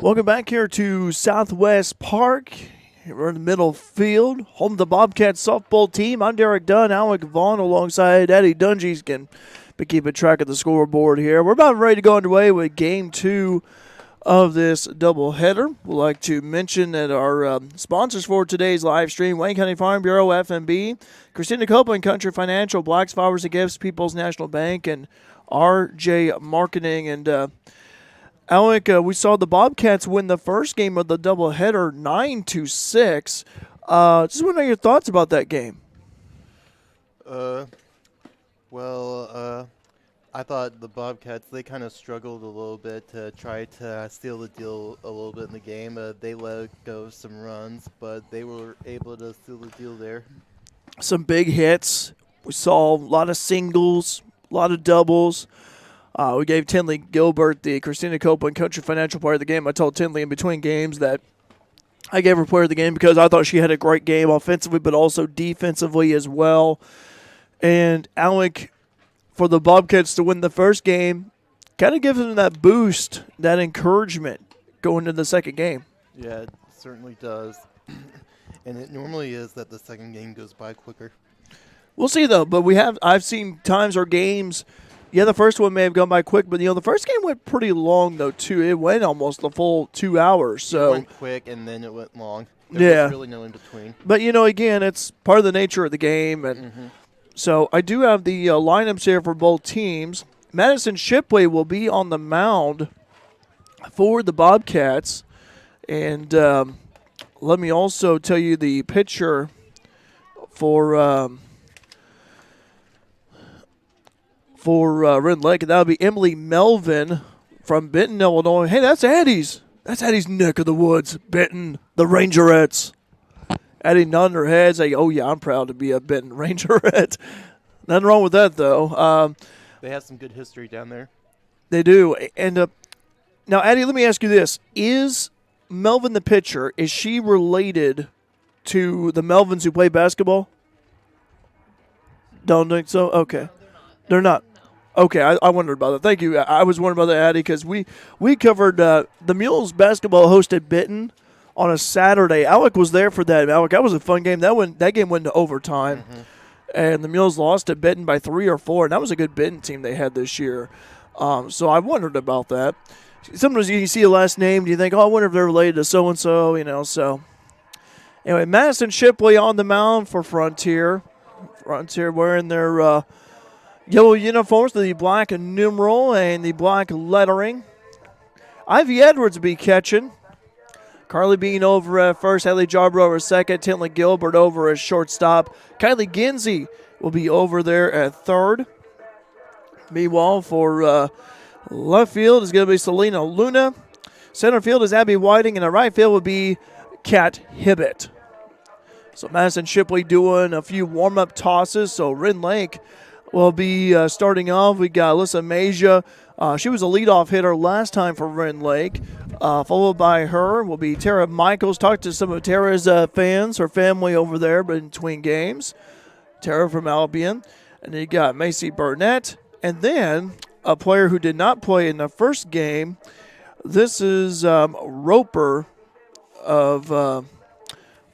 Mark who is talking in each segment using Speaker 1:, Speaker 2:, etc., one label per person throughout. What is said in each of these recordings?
Speaker 1: Welcome back here to Southwest Park. We're in the middle field, home of the Bobcats softball team. I'm Derek Dunn, Alec Vaughn alongside Eddie Dungy's can be keeping track of the scoreboard here. We're about ready to go underway with game 2 of this doubleheader. We'd like to mention that our sponsors for today's live stream, Wayne County Farm Bureau, FMB, Christina Copeland, Country Financial, Blacks, Flowers and Gifts, People's National Bank, and RJ Marketing. And Alec, we saw the Bobcats win the first game of the doubleheader 9-6. Just want to know your thoughts about that game.
Speaker 2: I thought the Bobcats, they kind of struggled a little bit to try to steal the deal a little bit in the game. They let go some runs, but they were able to steal the deal there.
Speaker 1: Some big hits. We saw a lot of singles, a lot of doubles. We gave Tinley Gilbert the Christina Copeland Country Financial Player of the Game. I told Tinley in between games that I gave her Player of the Game because I thought she had a great game offensively, but also defensively as well. And Alec, for the Bobcats to win the first game, kind of gives them that boost, that encouragement going into the second game.
Speaker 2: Yeah, it certainly does. And it normally is that the second game goes by quicker.
Speaker 1: We'll see, though. But I've seen times or games. Yeah, the first one may have gone by quick, but the first game went pretty long though too. It went almost the full 2 hours. So
Speaker 2: it went quick and then it went long. There was really no in between.
Speaker 1: But again, it's part of the nature of the game, and so I do have the lineups here for both teams. Madison Shipley will be on the mound for the Bobcats, and let me also tell you the pitcher for Rend Lake, and that would be Emily Melvin from Benton, Illinois. Hey, that's Addie's. That's Addie's neck of the woods. Benton, the Rangerettes. Addie nodding her head, saying, "Oh yeah, I'm proud to be a Benton Rangerette." Nothing wrong with that, though.
Speaker 2: They have some good history down there.
Speaker 1: They do. And now, Addie, let me ask you this: is Melvin the pitcher? Is she related to the Melvins who play basketball? Don't think so. Okay, they're not. Okay, I wondered about that. Thank you. I was wondering about that, Addie, because we covered the Mules basketball hosted Benton on a Saturday. Alec was there for that. Alec, that was a fun game. That game went to overtime, and the Mules lost to Benton by 3 or 4, and that was a good Benton team they had this year. So I wondered about that. Sometimes you see a last name, do you think, oh, I wonder if they're related to so-and-so, so. Anyway, Madison Shipley on the mound for Frontier. Frontier wearing their yellow uniforms, the black numeral and the black lettering. Ivy Edwards will be catching. Carly Bean over at first, Haley Jarborough over second, Tinley Gilbert over as shortstop. Kylie Ginsey will be over there at third. Meanwhile, for left field is going to be Selena Luna. Center field is Abby Whiting, and the right field will be Kat Hibbett. So Madison Shipley doing a few warm-up tosses. So Rend Lake will be starting off. We got Alyssa Masia. She was a leadoff hitter last time for Rend Lake. Followed by her will be Tara Michaels. Talked to some of Tara's fans, her family over there between games. Tara from Albion. And then you got Macy Burnett. And then a player who did not play in the first game. This is Roper of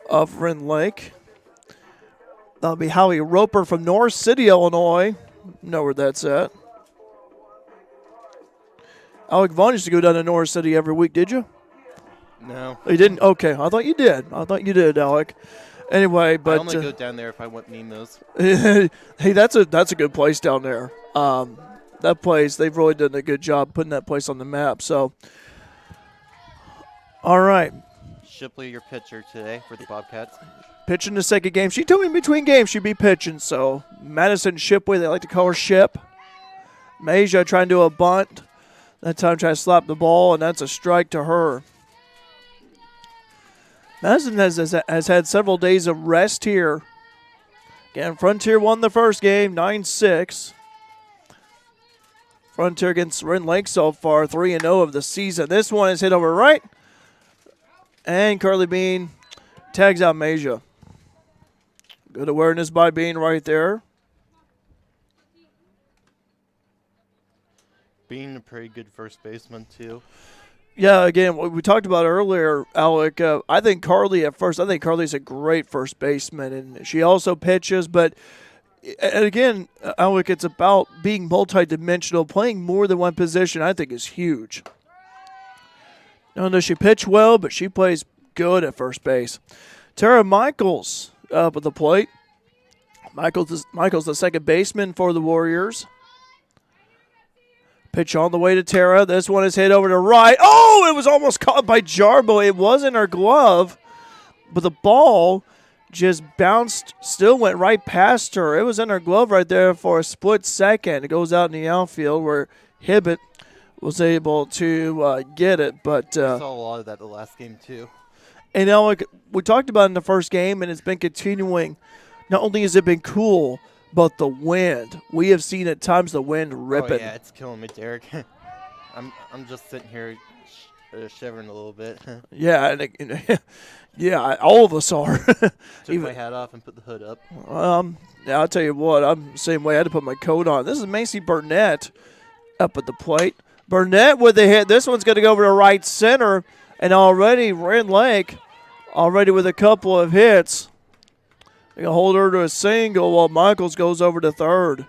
Speaker 1: Rend Lake. That'll be Howie Roper from North City, Illinois. Know where that's at. Alec Vaughn used to go down to North City every week, did you?
Speaker 2: No.
Speaker 1: You didn't? Okay, I thought you did. Alec. Anyway, but
Speaker 2: I only go down there if I want Nemos.
Speaker 1: Hey, that's a good place down there. That place, they've really done a good job putting that place on the map. So, all right.
Speaker 2: Shipley, your pitcher today for the Bobcats.
Speaker 1: Pitching the second game. She told me in between games she'd be pitching. So, Madison Shipley, they like to call her Ship. Masia trying to do a bunt. That time trying to slap the ball, and that's a strike to her. Madison has had several days of rest here. Again, Frontier won the first game, 9-6. Frontier against Rend Lake so far, 3-0 of the season. This one is hit over right. And Carly Bean tags out Masia. Good awareness by Bean right there.
Speaker 2: Being a pretty good first baseman, too.
Speaker 1: Yeah, again, what we talked about earlier, Alec. I think Carly at first. I think Carly's a great first baseman, and she also pitches. But and again, Alec, it's about being multidimensional. Playing more than one position, I think, is huge. Not only does she pitch well, but she plays good at first base. Tara Michaels up at the plate. Michaels the second baseman for the Warriors. Pitch on the way to Tara. This one is hit over to right. Oh, it was almost caught by Jarbo. It was in her glove, but the ball just bounced, still went right past her. It was in her glove right there for a split second. It goes out in the outfield where Hibbett was able to get it. But
Speaker 2: I saw a lot of that the last game, too.
Speaker 1: And now, like we talked about in the first game, and it's been continuing. Not only has it been cool, but the wind. We have seen at times the wind ripping.
Speaker 2: Oh, yeah, it's killing me, Derek. I'm just sitting here shivering a little bit.
Speaker 1: Yeah, yeah, all of us are.
Speaker 2: Took my hat off and put the hood up.
Speaker 1: Yeah, I'll tell you what, I'm the same way. I had to put my coat on. This is Macy Burnett up at the plate. Burnett with the hit. This one's going to go over to right center, and already Rend Lake, already with a couple of hits. They can hold her to a single while Michaels goes over to third.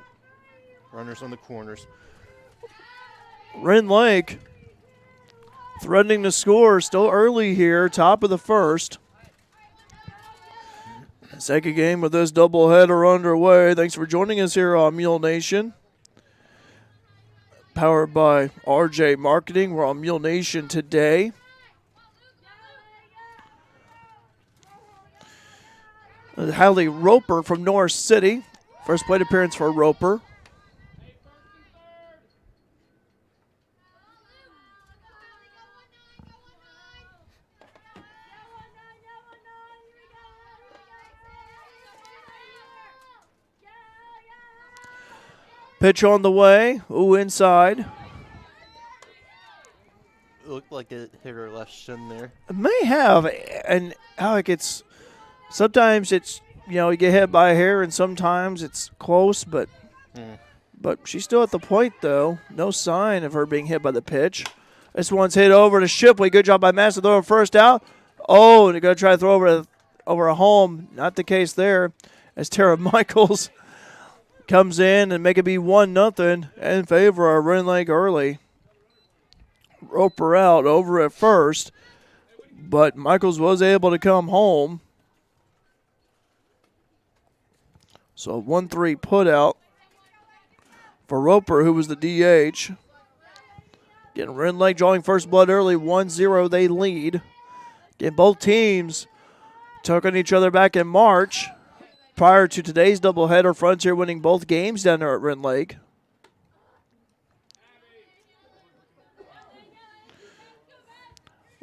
Speaker 2: Runners on the corners.
Speaker 1: Rend Lake threatening to score still early here, top of the first. Second game with this doubleheader underway. Thanks for joining us here on Mule Nation. Powered by RJ Marketing. We're on Mule Nation today. Hallie Roper from North City. First plate appearance for Roper. Pitch on the way. Ooh, inside.
Speaker 2: It looked like it hit her left shin there.
Speaker 1: It may have. And Alec, sometimes it's, you get hit by a hair, and sometimes it's close, but she's still at the plate, though. No sign of her being hit by the pitch. This one's hit over to Shipley. Good job by Mass to throw her first out. Oh, and they're going to try to throw over a home. Not the case there, as Tara Michaels comes in and make it be 1-0 in favor of Rend Lake early. Roper out over at first, but Michaels was able to come home. So a 1-3 put out for Roper, who was the DH. Getting Rend Lake drawing first blood early, 1-0 they lead. Again, both teams took on each other back in March. Prior to today's doubleheader, Frontier winning both games down there at Rend Lake.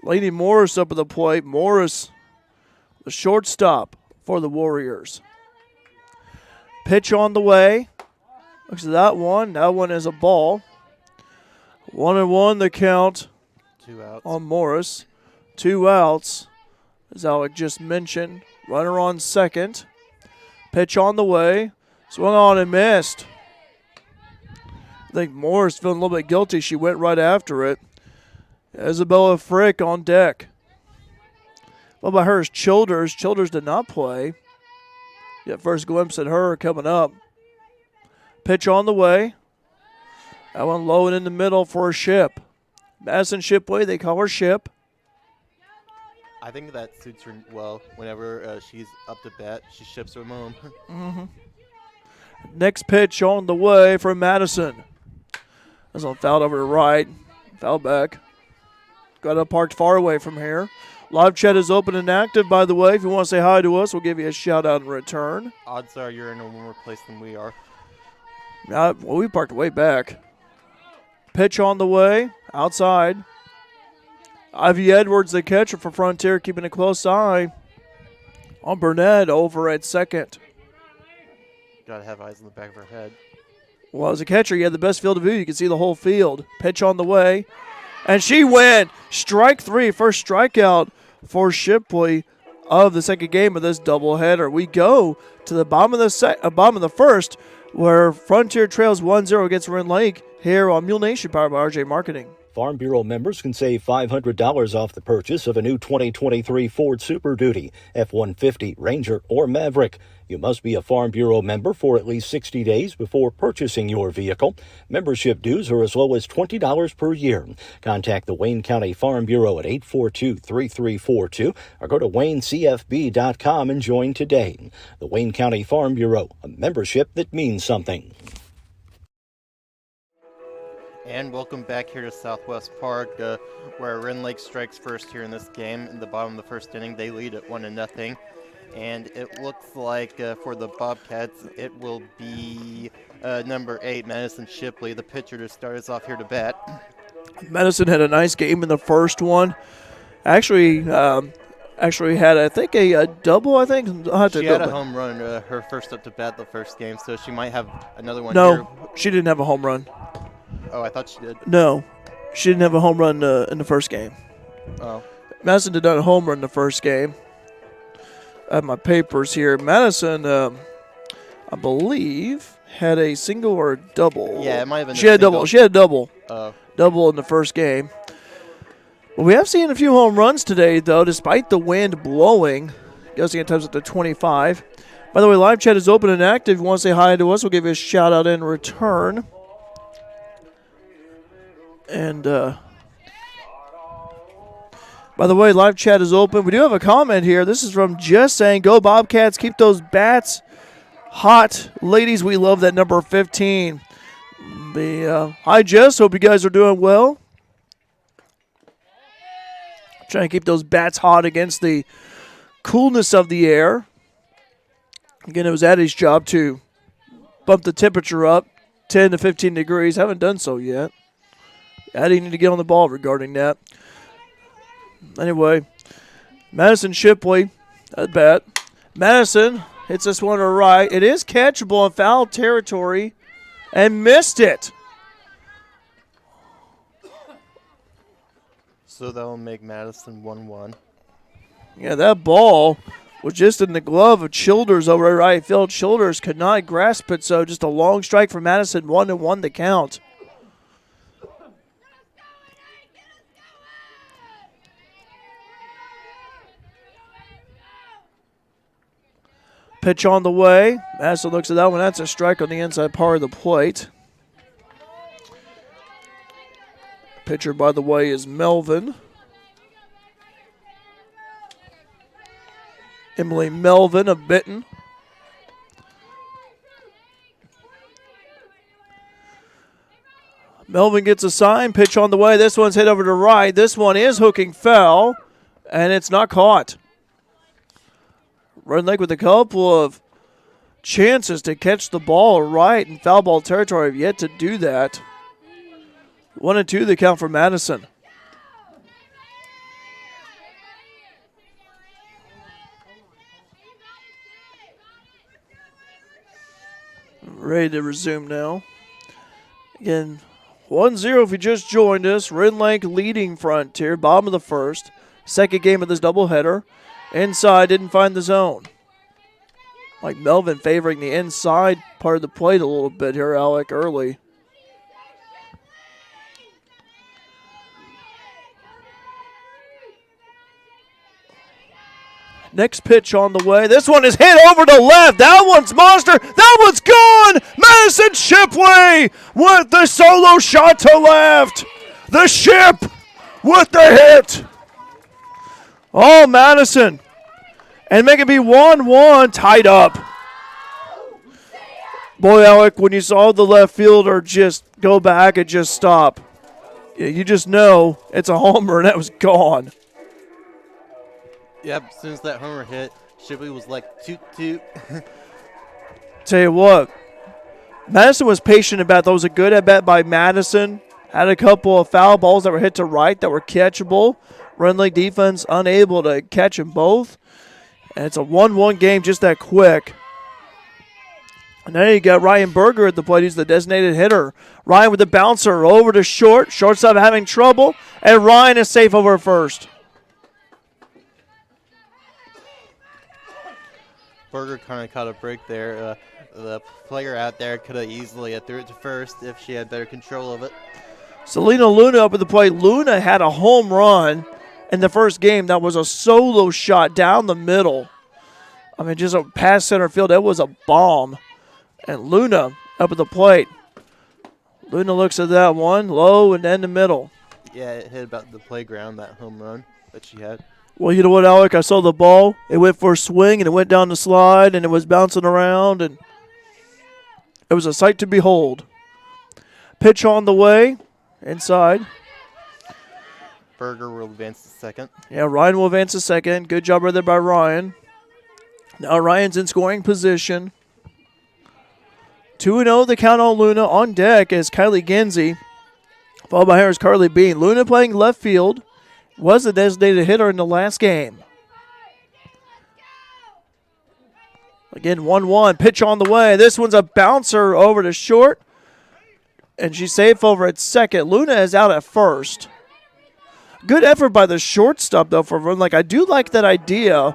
Speaker 1: Lady Morris up at the plate. Morris, the shortstop for the Warriors. Pitch on the way. Looks at that one. That one is a ball. 1-1 the count.
Speaker 2: 2 outs.
Speaker 1: On Morris. 2 outs, as Alec just mentioned. Runner on second. Pitch on the way. Swung on and missed. I think Morris feeling a little bit guilty. She went right after it. Isabella Frick on deck. What about her is Childers? Childers did not play. Get first glimpse at her coming up. Pitch on the way. That one low and in the middle for a Ship. Madison Shipley, they call her Ship.
Speaker 2: I think that suits her well. Whenever she's up to bat, she ships her home.
Speaker 1: Next pitch on the way from Madison. This one fouled over to right. Foul back. Got it parked far away from here. Live chat is open and active, by the way. If you want to say hi to us, we'll give you a shout out in return.
Speaker 2: Odds are you're in a warmer place than we are.
Speaker 1: Well, we parked way back. Pitch on the way. Outside. Ivy Edwards, the catcher for Frontier, keeping a close eye on Burnett over at second.
Speaker 2: Got to have eyes in the back of her head.
Speaker 1: Well, as a catcher, you have the best field of view. You can see the whole field. Pitch on the way. And she went. Strike 3. First strikeout for Shipley of the second game of this doubleheader. We go to the bottom of the first, where Frontier trails 1-0 against Rend Lake here on Mule Nation, powered by RJ Marketing.
Speaker 3: Farm Bureau members can save $500 off the purchase of a new 2023 Ford Super Duty, F-150, Ranger, or Maverick. You must be a Farm Bureau member for at least 60 days before purchasing your vehicle. Membership dues are as low as $20 per year. Contact the Wayne County Farm Bureau at 842-3342 or go to WayneCFB.com and join today. The Wayne County Farm Bureau, a membership that means something.
Speaker 2: And welcome back here to Southwest Park, where Rend Lake strikes first here in this game. In the bottom of the first inning, they lead at 1-0. And it looks like for the Bobcats, it will be number 8, Madison Shipley, the pitcher, to start us off here to bat.
Speaker 1: Madison had a nice game in the first one. Actually had, I think, a double, I think.
Speaker 2: She had a home run, her first up to bat the first game, so she might have another one
Speaker 1: here.
Speaker 2: No,
Speaker 1: she didn't have a home run.
Speaker 2: Oh, I thought she did.
Speaker 1: No, she didn't have a home run in the first game.
Speaker 2: Oh.
Speaker 1: Madison did not a home run in the first game. I have my papers here. Madison, I believe, had a single or a double.
Speaker 2: Yeah, it might have been
Speaker 1: She had a double. She had a double. Double in the first game. Well, we have seen a few home runs today, though, despite the wind blowing. Gusting at times up to 25. By the way, live chat is open and active. If you want to say hi to us, we'll give you a shout-out in return. And, by the way, live chat is open. We do have a comment here. This is from Jess saying, go Bobcats, keep those bats hot. Ladies, we love that number 15. Hi, Jess. Hope you guys are doing well. Trying to keep those bats hot against the coolness of the air. Again, it was Addie's job to bump the temperature up 10 to 15 degrees. Haven't done so yet. Addie need to get on the ball regarding that. Anyway, Madison Shipley at bat. Madison hits this one to right. It is catchable in foul territory and missed it.
Speaker 2: So that will make Madison 1-1.
Speaker 1: Yeah, that ball was just in the glove of Childers over at right field. Childers could not grasp it, so just a long strike for Madison, 1-1 the count. Pitch on the way. Madison looks at that one. That's a strike on the inside part of the plate. Pitcher, by the way, is Melvin. Emily Melvin of Benton. Melvin gets a sign. Pitch on the way. This one's hit over to right. This one is hooking foul, and it's not caught. Rend Lake with a couple of chances to catch the ball right in foul ball territory. Have yet to do that. 1-2 the count for Madison. Ready to resume now. Again, 1-0 if you just joined us. Rend Lake leading Frontier, bottom of the first. Second game of this doubleheader. Inside, didn't find the zone. Like Melvin favoring the inside part of the plate a little bit here, Alec, early. Next pitch on the way. This one is hit over to left. That one's monster. That one's gone. Madison Shipley with the solo shot to left. The Ship with the hit. Oh, Madison. And make it be 1-1, tied up. Boy, Alec, when you saw the left fielder just go back and just stop, you just know it's a homer, and that was gone.
Speaker 2: Yep, as soon as that homer hit, Shipley was like, toot, toot.
Speaker 1: Tell you what, Madison was patient about that. Was a good at-bat by Madison. Had a couple of foul balls that were hit to right that were catchable. Rend Lake defense unable to catch them both. And it's a 1-1 game just that quick. And then you got Ryan Berger at the plate. He's the designated hitter. Ryan with the bouncer over to short. Shortstop having trouble. And Ryan is safe over first.
Speaker 2: Berger kind of caught a break there. The player out there could have easily threw it to first if she had better control of it.
Speaker 1: Selena Luna up at the plate. Luna had a home run in the first game. That was a solo shot down the middle. I mean, just a past center field. That was a bomb. And Luna up at the plate. Luna looks at that one, low and in the middle.
Speaker 2: Yeah, it hit about the playground, that home run that she had.
Speaker 1: Well, you know what, Alec? I saw the ball. It went for a swing, and it went down the slide, and it was bouncing around, and it was a sight to behold. Pitch on the way, inside.
Speaker 2: Berger will advance to second.
Speaker 1: Yeah, Ryan will advance to second. Good job right there by Ryan. Now Ryan's in scoring position. 2-0 the count on Luna. On deck is Kylie Genzie, followed by Harris Carly Bean. Luna playing left field. Was a designated hitter in the last game. Again, 1-1. Pitch on the way. This one's a bouncer over to short. And she's safe over at second. Luna is out at first. Good effort by the shortstop, though, for Rend. I do like that idea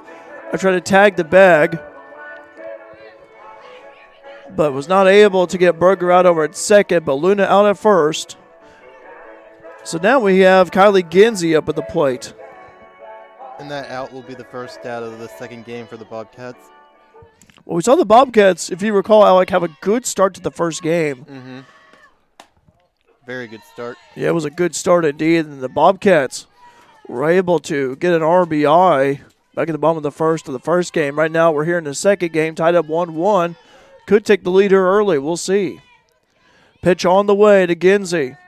Speaker 1: of trying to tag the bag. But was not able to get Berger out over at second. But Luna out at first. So now we have Kylie Genzie up at the plate.
Speaker 2: And that out will be the first out of the second game for the Bobcats.
Speaker 1: Well, we saw the Bobcats, if you recall, Alec, have a good start to the first game.
Speaker 2: Mm-hmm. Very good start.
Speaker 1: Yeah, it was a good start indeed. And the Bobcats were able to get an RBI back at the bottom of the first game. Right now we're here in the second game, tied up 1-1. Could take the lead here early. We'll see. Pitch on the way to Genzie.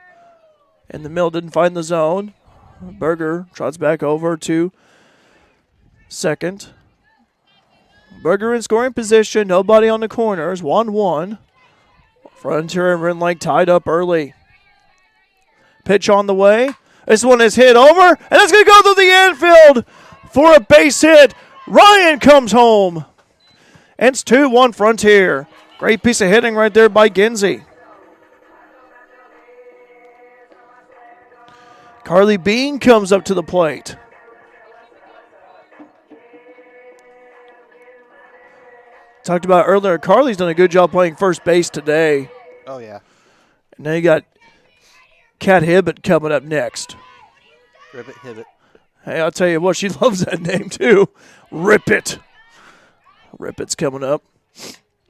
Speaker 1: And the middle didn't find the zone. Berger trots back over to second. Berger in scoring position. Nobody on the corners. 1-1. Frontier and Rend tied up early. Pitch on the way. This one is hit over. And it's going to go through the infield for a base hit. Ryan comes home. And it's 2-1 Frontier. Great piece of hitting right there by Genzie. Carly Bean comes up to the plate. Talked about earlier, Carly's done a good job playing first base today.
Speaker 2: Oh, yeah.
Speaker 1: And now you got Kat Hibbett coming up next.
Speaker 2: Ribbit Hibbit.
Speaker 1: Hey, I'll tell you what, she loves that name too. Rip It. Rip It's coming up.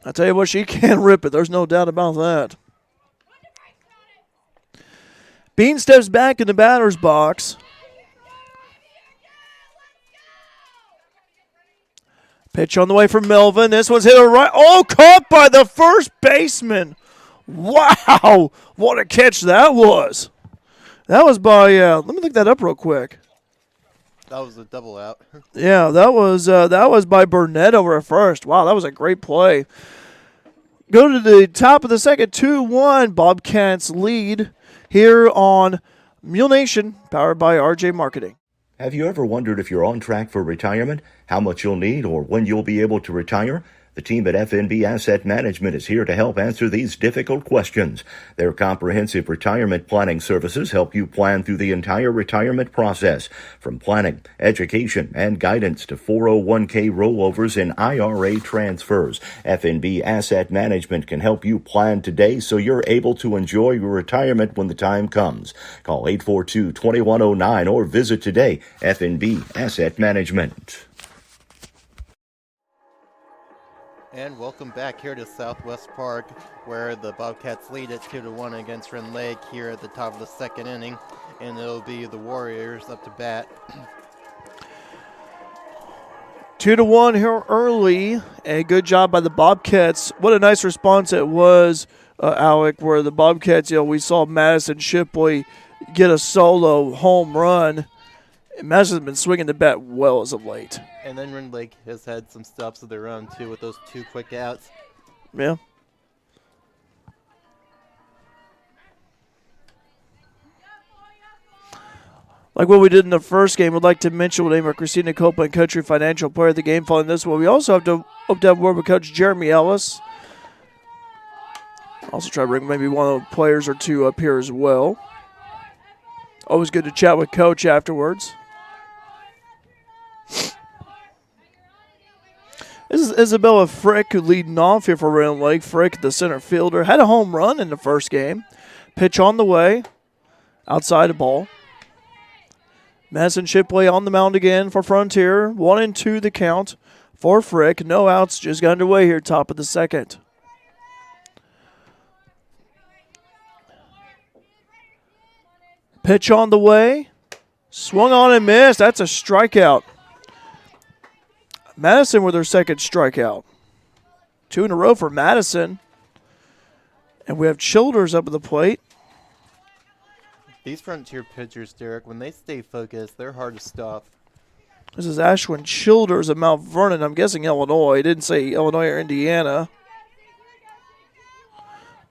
Speaker 1: I'll tell you what, she can rip it. There's no doubt about that. Bean steps back in the batter's box. Pitch on the way from Melvin. This one's hit a right. Oh, caught by the first baseman. Wow, what a catch that was. That was by, let me look that up real quick.
Speaker 2: That was a double out.
Speaker 1: Yeah, that was by Burnett over at first. Wow, that was a great play. Go to the top of the second, 2-1. Bobcats lead here on Mule Nation, powered by RJ Marketing.
Speaker 3: Have you ever wondered if you're on track for retirement, how much you'll need, or when you'll be able to retire? The team at FNB Asset Management is here to help answer these difficult questions. Their comprehensive retirement planning services help you plan through the entire retirement process, from planning, education, and guidance to 401k rollovers and IRA transfers. FNB Asset Management can help you plan today so you're able to enjoy your retirement when the time comes. Call 842-2109 or visit today. FNB Asset Management.
Speaker 2: And welcome back here to Southwest Park, where the Bobcats lead at 2-1 against Rend Lake here at the top of the second inning. And it'll be the Warriors up to bat.
Speaker 1: 2-1 here early. A good job by the Bobcats. What a nice response it was, Alec, where the Bobcats, we saw Madison Shipley get a solo home run. And Madison's been swinging the bat well as of late.
Speaker 2: And then Rend Lake has had some stops of their own, too, with those two quick outs.
Speaker 1: Yeah. Like what we did in the first game, we'd like to mention we'll name our Christina Copeland Country Financial Player of the Game following this one. We also hope to have word with Coach Jeremy Ellis. Also try to bring maybe one of the players or two up here as well. Always good to chat with Coach afterwards. This is Isabella Frick who leading off here for Rend Lake. Frick, the center fielder, had a home run in the first game. Pitch on the way. outside the ball. Madison Shipley on the mound again for Frontier. 1-2 the count for Frick. No outs, just got underway here, top of the second. Pitch on the way. Swung on and missed. That's a strikeout. Madison with their second strikeout. 2 in a row for Madison. And we have Childers up at the plate.
Speaker 2: These Frontier pitchers, Derek, when they stay focused, they're hard to stop.
Speaker 1: This is Ashwin Childers of Mount Vernon. I'm guessing Illinois. It didn't say Illinois or Indiana.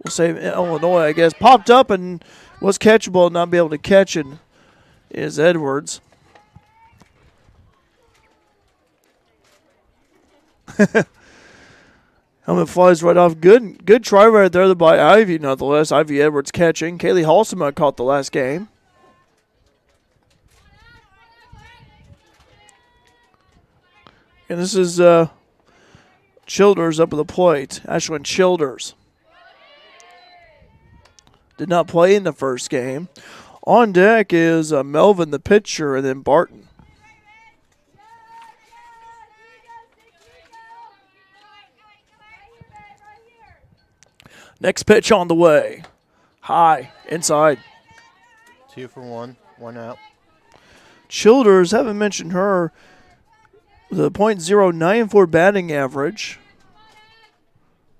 Speaker 1: We'll say Illinois, I guess. Popped up and was catchable and not be able to catch it is Edwards. Helmet flies right off. Good try right there by Ivy, nonetheless. Ivy Edwards catching. Kaylee Halsema caught the last game. And this is Childers up at the plate. Ashwin Childers. Did not play in the first game. On deck is Melvin, the pitcher, and then Barton. Next pitch on the way. High, inside.
Speaker 2: 2 for 1, 1 out.
Speaker 1: Childers, haven't mentioned her. The .094 batting average.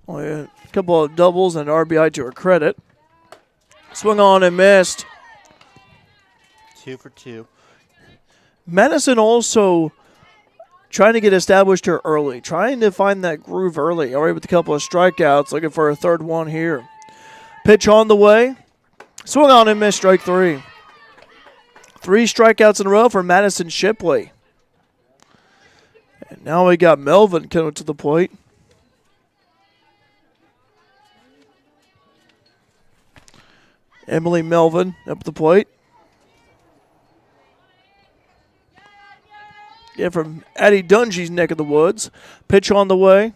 Speaker 1: Only a couple of doubles and RBI to her credit. Swung on and missed.
Speaker 2: 2 for 2.
Speaker 1: Madison also trying to get established here early, trying to find that groove early. Already with a couple of strikeouts, looking for a third one here. Pitch on the way. Swung on and missed, strike 3. 3 strikeouts in a row for Madison Shipley. And now we got Melvin coming to the plate. Emily Melvin up the plate. Yeah, from Addie Dungy's neck of the woods. Pitch on the way.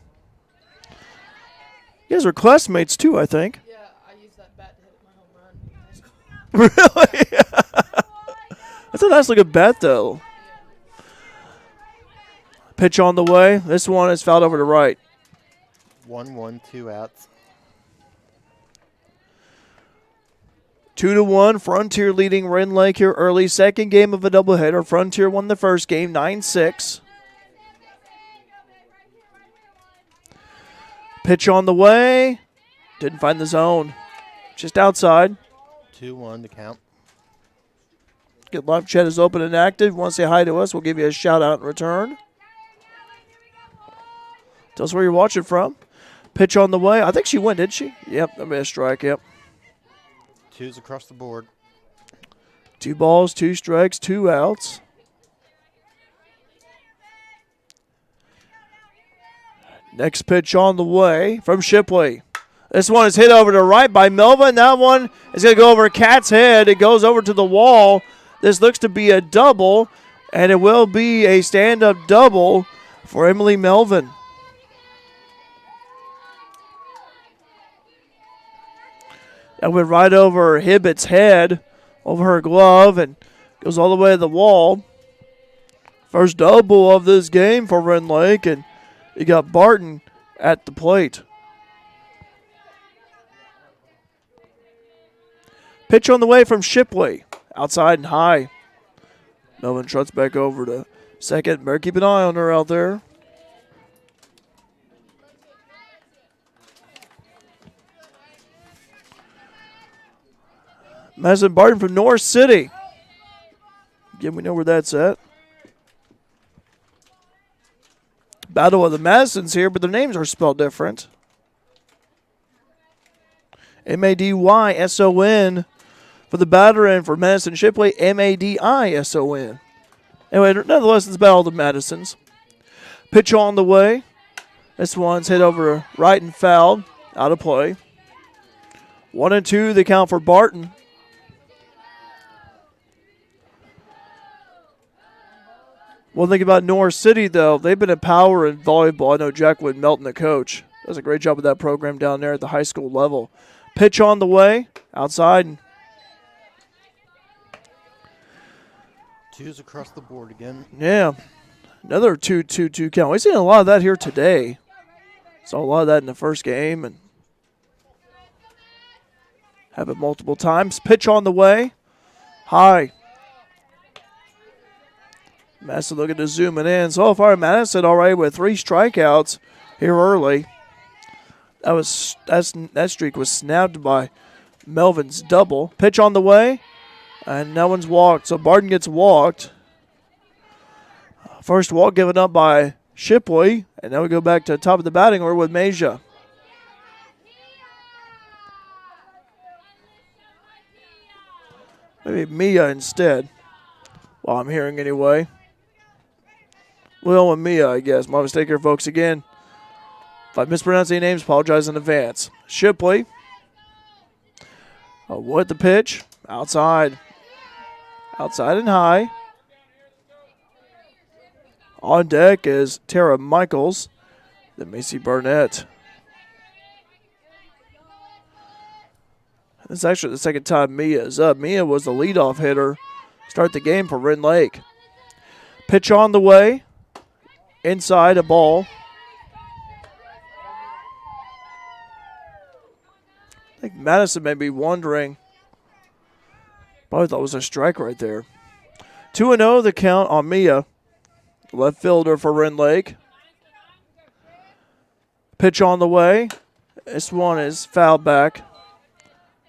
Speaker 1: You guys are classmates too, I think.
Speaker 4: Yeah, I used that bat to hit my home run in high school.
Speaker 1: Really? That's a nice looking bat, though. Pitch on the way. This one is fouled over to right.
Speaker 2: 1-1, 2 outs.
Speaker 1: 2-1. Frontier leading Rend Lake here early. Second game of a doubleheader. Frontier won the first game 9-6. Pitch on the way. Didn't find the zone. Just outside.
Speaker 2: 2-1 to count.
Speaker 1: Get live chat is open and active. Want to say hi to us? We'll give you a shout out in return. Tell us where you're watching from. Pitch on the way. I think she went, did she? Yep, that'll be a strike. Yep.
Speaker 2: 2s across the board.
Speaker 1: 2 balls, 2 strikes, 2 outs. Next pitch on the way from Shipley. This one is hit over to right by Melvin. That one is going to go over Kat's head. It goes over to the wall. This looks to be a double, and it will be a stand-up double for Emily Melvin. That went right over Hibbett's head, over her glove, and goes all the way to the wall. First double of this game for Rend Lake, and you got Barton at the plate. Pitch on the way from Shipley. Outside and high. Melvin trots back over to second. Better keep an eye on her out there. Madison Barton from North City. Again, we know where that's at. Battle of the Madisons here, but their names are spelled different. Madison for the batter, and for Madison Shipley, Madison. Anyway, nonetheless, it's Battle of the Madisons. Pitch on the way. This one's hit over right and fouled. Out of play. 1-2, the count for Barton. One thing about North City, though, they've been a power in volleyball. I know Jacqueline Melton, the coach, does a great job with that program down there at the high school level. Pitch on the way, outside.
Speaker 2: Twos across the board again.
Speaker 1: Yeah. Another 2-2-2 count. We've seen a lot of that here today. Saw a lot of that in the first game and have it multiple times. Pitch on the way. High. Madison looking to zoom it in. So far, Madison all right with 3 strikeouts here early. That streak was snapped by Melvin's double. Pitch on the way, and no one's walked. So Barton gets walked. First walk given up by Shipley, and now we go back to the top of the batting order with Meja. Maybe Mia instead. Well, I'm hearing anyway. Will and Mia, I guess. My mistake here, folks. Again, if I mispronounce any names, apologize in advance. Shipley. What the pitch? Outside. Outside and high. On deck is Tara Michaels, then Macy Burnett. This is actually the second time Mia is up. Mia was the leadoff hitter. Start the game for Rend Lake. Pitch on the way. Inside a ball. I think Madison may be wondering. Probably thought it was a strike right there. 2-0 the count on Mia. Left fielder for Rend Lake. Pitch on the way. This one is fouled back.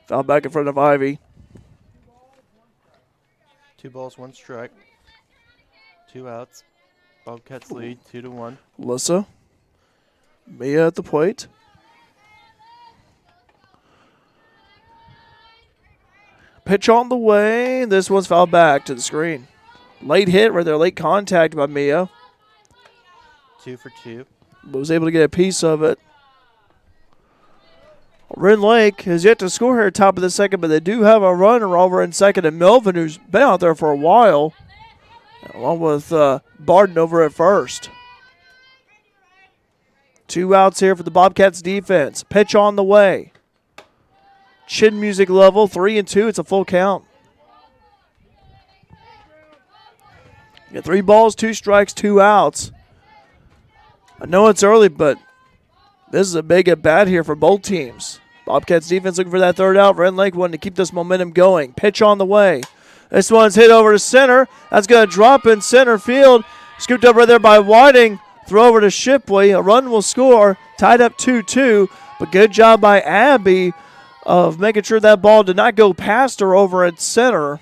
Speaker 1: Fouled back in front of Ivy.
Speaker 2: 2 balls, 1 strike. 2 outs. Bobcats lead 2-1.
Speaker 1: Alyssa. Mia at the plate. Pitch on the way. This one's fouled back to the screen. Late hit right there. Late contact by Mia.
Speaker 2: 2 for 2.
Speaker 1: But was able to get a piece of it. Rend Lake has yet to score here at top of the second, but they do have a runner over in second, and Melvin, who's been out there for a while, along with Barden over at first. 2 outs here for the Bobcats defense. Pitch on the way. Chin music level, 3-2. It's a full count. You got 3 balls, 2 strikes, 2 outs. I know it's early, but this is a big at-bat here for both teams. Bobcats defense looking for that 3rd out. Rend Lake wanting to keep this momentum going. Pitch on the way. This one's hit over to center. That's going to drop in center field. Scooped up right there by Whiting. Throw over to Shipley. A run will score. Tied up 2-2. But good job by Abby of making sure that ball did not go past her over at center.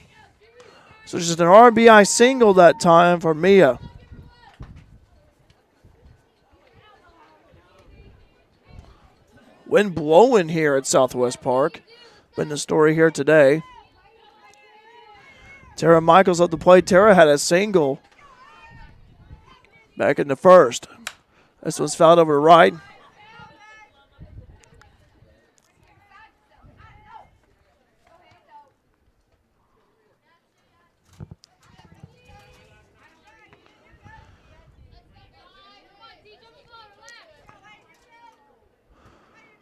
Speaker 1: So just an RBI single that time for Mia. Wind blowing here at Southwest Park. Been the story here today. Tara Michaels up the plate. Tara had a single back in the first. This was fouled over to right.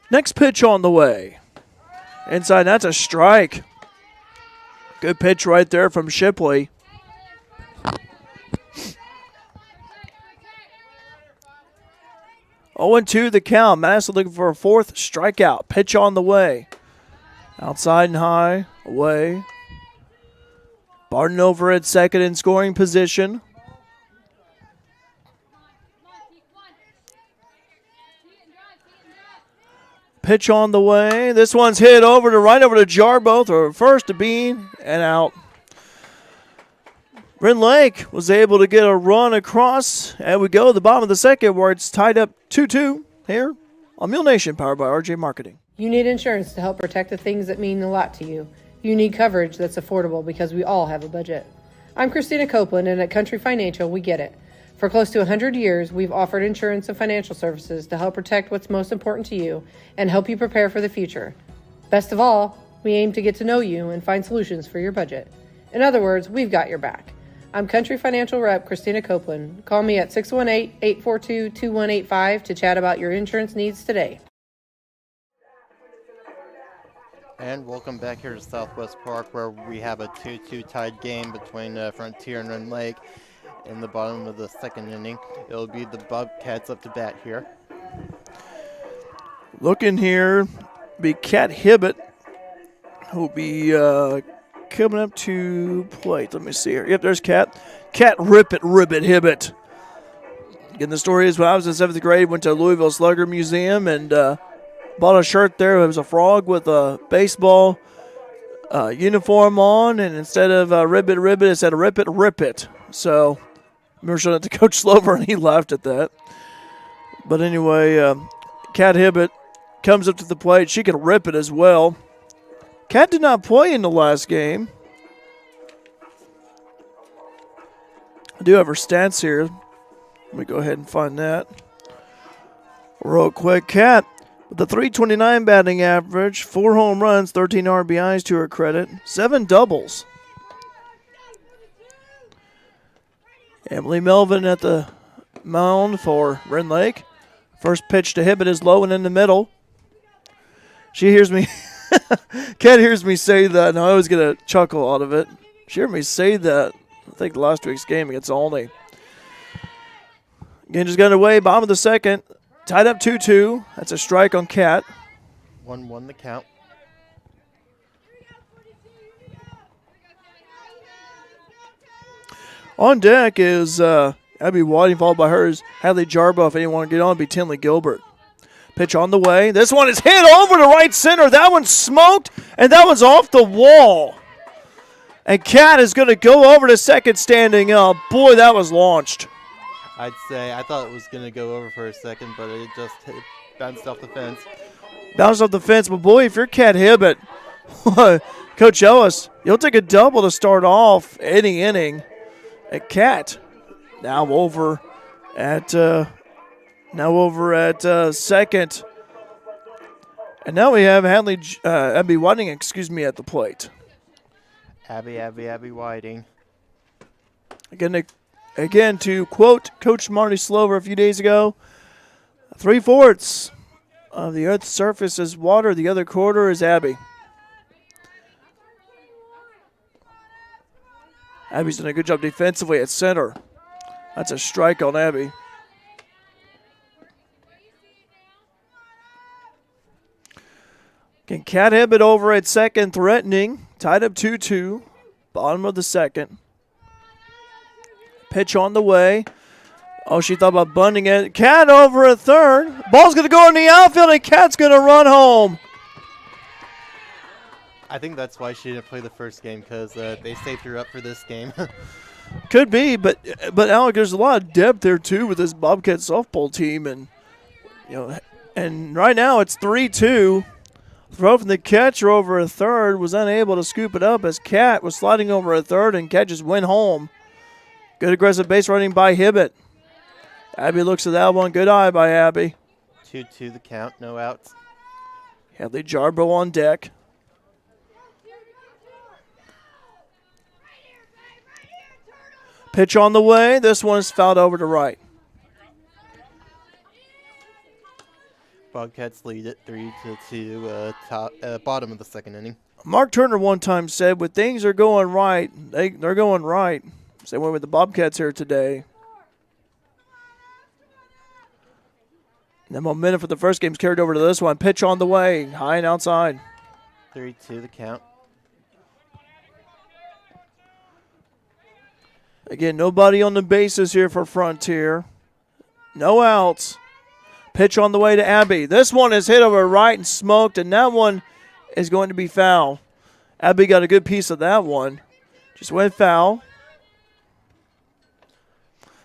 Speaker 1: Next pitch on the way. Inside, that's a strike. Good pitch right there from Shipley. Oh, 0-2 the count. Madison looking for a 4th strikeout. Pitch on the way. Outside and high. Away. Barton over at second in scoring position. Pitch on the way. This one's hit over to right over to Jarbo. Throw first to Bean and out. Rend Lake was able to get a run across. And we go to the bottom of the second where it's tied up 2-2 here on Mule Nation, powered by RJ Marketing.
Speaker 5: You need insurance to help protect the things that mean a lot to you. You need coverage that's affordable because we all have a budget. I'm Christina Copeland, and at Country Financial, we get it. For close to 100 years, we've offered insurance and financial services to help protect what's most important to you and help you prepare for the future. Best of all, we aim to get to know you and find solutions for your budget. In other words, we've got your back. I'm Country Financial Rep Christina Copeland. Call me at 618-842-2185 to chat about your insurance needs today.
Speaker 2: And welcome back here to Southwest Park, where we have a 2-2 tied game between Frontier and Rend Lake. In the bottom of the second inning, it'll be the Bobcats up to bat here.
Speaker 1: Looking here, be Kat Hibbett, who'll be coming up to plate. Let me see here. Yep, there's Kat. Kat Ribbit Hibbett. Again, the story is when I was in 7th grade, went to Louisville Slugger Museum and bought a shirt there. It was a frog with a baseball uniform on, and instead of Ribbit, it said Rip It. So I remember showing it to Coach Slover, and he laughed at that. But anyway, Kat Hibbett comes up to the plate. She can rip it as well. Kat did not play in the last game. I do have her stats here. Let me go ahead and find that real quick. Kat with a .329 batting average, 4 home runs, 13 RBIs to her credit, 7 doubles. Emily Melvin at the mound for Rend Lake. First pitch to Hibbett is low and in the middle. She hears me. Kat hears me say that, and I always get a chuckle out of it. She heard me say that, I think, last week's game against Olney. Again, just got away. Bottom of the second. Tied up 2-2. That's a strike on Kat.
Speaker 2: 1-1 the count.
Speaker 1: On deck is Abby Whiting, followed by her is Hadley Jarbo. If anyone want to get on, it'd be Tinley Gilbert. Pitch on the way. This one is hit over to right center. That one's smoked, and that one's off the wall. And Kat is going to go over to second standing up. Boy, that was launched.
Speaker 2: I'd say I thought it was going to go over for a second, but it just bounced off the fence.
Speaker 1: Bounced off the fence, but boy, if you're Kat Hibbett, Coach Ellis, you'll take a double to start off any inning. At Kat, now over at second, and now we have Abby Whiting, at the plate.
Speaker 2: Abby Whiting.
Speaker 1: Again, to quote Coach Marty Slover a few days ago, 3/4 of the Earth's surface is water. The other quarter is Abby. Abby's done a good job defensively at center. That's a strike on Abby. Again, Kat Hibbett over at second, threatening. Tied up 2-2. Bottom of the second. Pitch on the way. Oh, she thought about bunting it. Kat over at third. Ball's going to go in the outfield, and Kat's going to run home.
Speaker 2: I think that's why she didn't play the first game, because they saved her up for this game.
Speaker 1: Could be, but Alec, there's a lot of depth there too with this Bobcat softball team, and and right now it's 3-2. Throw from the catcher over a third, was unable to scoop it up as Kat was sliding over a third, and Kat just went home. Good aggressive base running by Hibbett. Abby looks at that one. Good eye by Abby.
Speaker 2: 2-2 the count, no outs.
Speaker 1: Hadley Jarbo on deck. Pitch on the way. This one is fouled over to right.
Speaker 2: Bobcats lead at 3-2, bottom of the second inning.
Speaker 1: Mark Turner one time said, when things are going right, they're going right. Same way with the Bobcats here today. And the momentum for the first game's carried over to this one. Pitch on the way, high and outside.
Speaker 2: 3-2 the count.
Speaker 1: Again, nobody on the bases here for Frontier. No outs. Pitch on the way to Abby. This one is hit over right and smoked, and that one is going to be foul. Abby got a good piece of that one. Just went foul.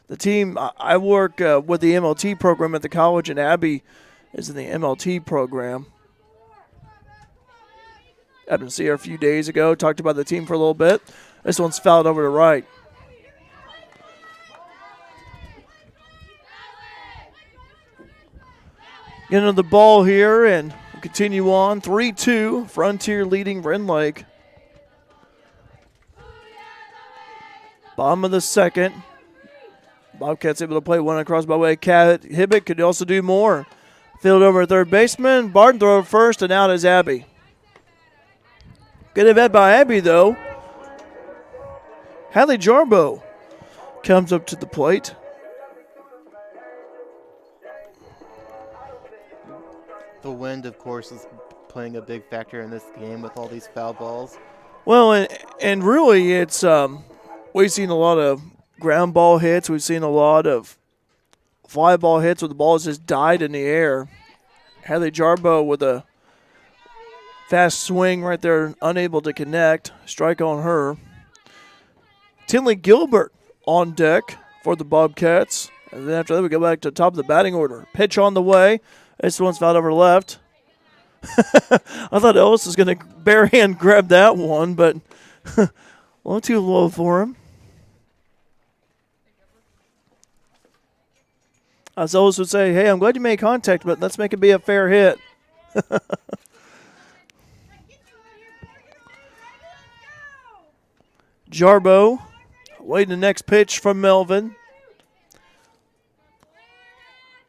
Speaker 1: The team, I work with the MLT program at the college, and Abby is in the MLT program. I happened to see her a few days ago, talked about the team for a little bit. This one's fouled over to right. Getting to the ball here, and we'll continue on. 3-2, Frontier leading Rend Lake. Bottom of the second. Bobcats able to play one across by way. Kat Hibbett could also do more. Field over at third baseman. Barton throw first, and out is Abby. Good at bat by Abby, though. Hadley Jarbo comes up to the plate.
Speaker 2: The wind, of course, is playing a big factor in this game with all these foul balls.
Speaker 1: Well, and really, it's we've seen a lot of ground ball hits. We've seen a lot of fly ball hits where the ball has just died in the air. Hadley Jarbo with a fast swing right there, unable to connect. Strike on her. Tinley Gilbert on deck for the Bobcats. And then after that, we go back to the top of the batting order. Pitch on the way. This one's fouled over left. I thought Ellis was going to bare hand grab that one, but a little too low for him. As Ellis would say, hey, I'm glad you made contact, but let's make it be a fair hit. Jarbo waiting the next pitch from Melvin.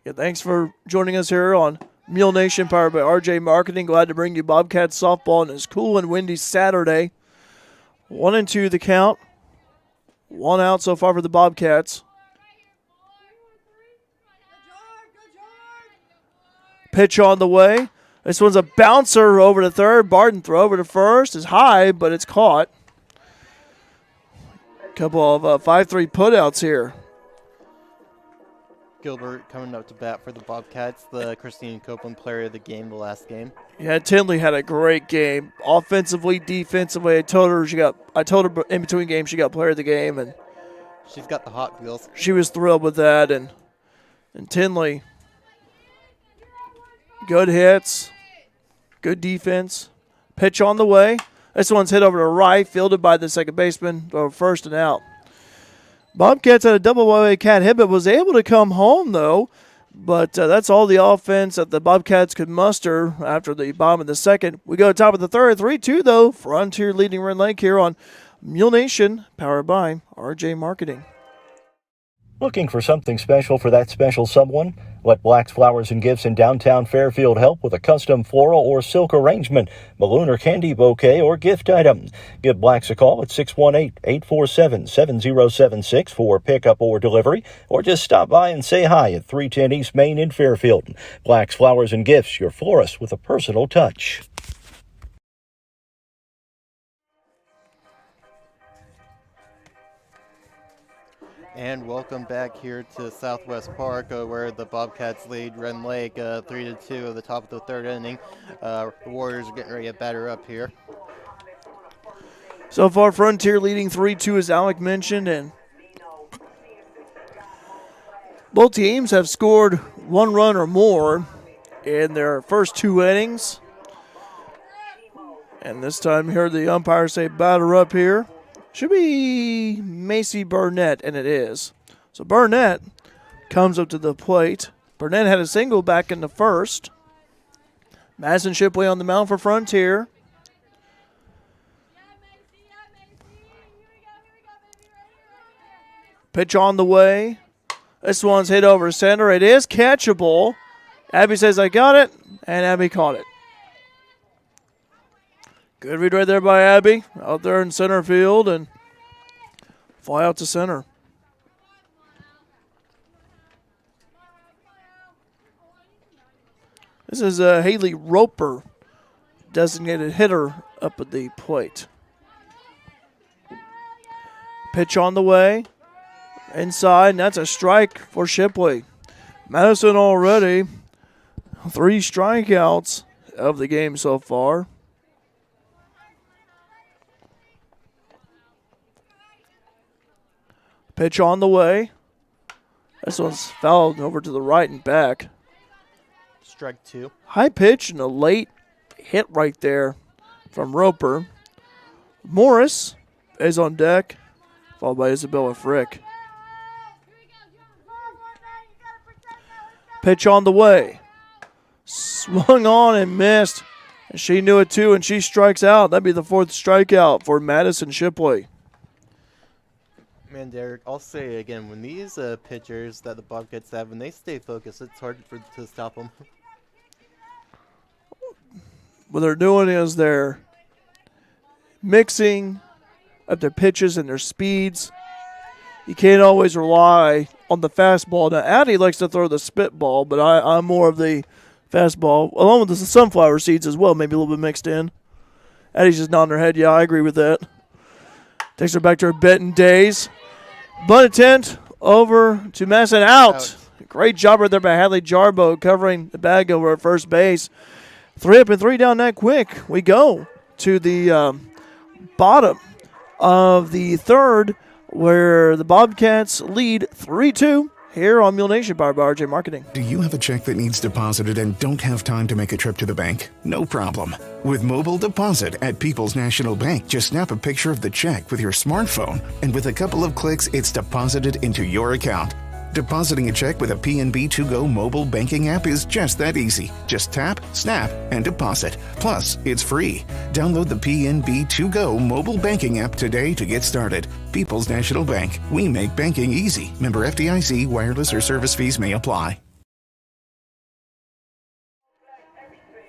Speaker 1: Yeah, thanks for joining us here on Mule Nation, powered by RJ Marketing. Glad to bring you Bobcats softball on this cool and windy Saturday. 1-2 the count. 1 out so far for the Bobcats. Pitch on the way. This one's a bouncer over to third. Barton throw over to first is high, but it's caught. Couple of 5-3 putouts here.
Speaker 2: Gilbert coming up to bat for the Bobcats, the Christine Copeland player of the game, the last game.
Speaker 1: Yeah, Tinley had a great game, offensively, defensively. I told her in between games she got player of the game, and
Speaker 2: she's got the Hot Wheels.
Speaker 1: She was thrilled with that, and Tinley, good hits, good defense. Pitch on the way. This one's hit over to right, fielded by the second baseman, first and out. Bobcats had a double-way cat hit, but was able to come home, though. But that's all the offense that the Bobcats could muster after the bottom of the second. We go to top of the third, 3-2, though. Frontier leading Rend Lake here on Mule Nation, powered by RJ Marketing.
Speaker 3: Looking for something special for that special someone? Let Black's Flowers and Gifts in downtown Fairfield help with a custom floral or silk arrangement, balloon or candy bouquet, or gift item. Give Black's a call at 618-847-7076 for pickup or delivery, or just stop by and say hi at 310 East Main in Fairfield. Black's Flowers and Gifts, your florist with a personal touch.
Speaker 2: And welcome back here to Southwest Park, where the Bobcats lead Rend Lake 3-2 at the top of the third inning. The Warriors are getting ready to batter up here.
Speaker 1: So far, Frontier leading 3-2, as Alec mentioned, and both teams have scored 1 run or more in their first 2 innings. And this time, you heard the umpire say batter up here. Should be Macy Burnett, and it is. So Burnett comes up to the plate. Burnett had a single back in the first. Madison Shipley on the mound for Frontier. Pitch on the way. This one's hit over center. It is catchable. Abby says, I got it, and Abby caught it. Good read right there by Abby, out there in center field, and fly out to center. This is Haley Roper, designated hitter, up at the plate. Pitch on the way, inside, and that's a strike for Shipley. Madison already 3 strikeouts of the game so far. Pitch on the way. This one's fouled over to the right and back.
Speaker 2: Strike 2.
Speaker 1: High pitch and a late hit right there from Roper. Morris is on deck, followed by Isabella Frick. Pitch on the way. Swung on and missed. And she knew it too, and she strikes out. That'd be the 4th strikeout for Madison Shipley.
Speaker 2: Man, Derek, I'll say it again. When these pitchers that the Bobcats have, when they stay focused, it's hard to stop them.
Speaker 1: What they're doing is they're mixing of their pitches and their speeds. You can't always rely on the fastball. Now, Addie likes to throw the spitball, but I'm more of the fastball, along with the sunflower seeds as well, maybe a little bit mixed in. Addie's just nodding her head. Yeah, I agree with that. Takes her back to her Benton days. Bunt attempt over to Madison. Out. Great job right there by Hadley Jarbo covering the bag over at first base. 3 up and 3 down that quick. We go to the bottom of the third, where the Bobcats lead 3-2 here on Mule Nation, powered by RJ Marketing.
Speaker 6: Do you have a check that needs deposited and don't have time to make a trip to the bank? No problem. With Mobile Deposit at People's National Bank, just snap a picture of the check with your smartphone, and with a couple of clicks, it's deposited into your account. Depositing a check with a PNB To-Go mobile banking app is just that easy. Just tap, snap, and deposit. Plus, it's free. Download the PNB To-Go mobile banking app today to get started. People's National Bank. We make banking easy. Member FDIC. Wireless or service fees may apply.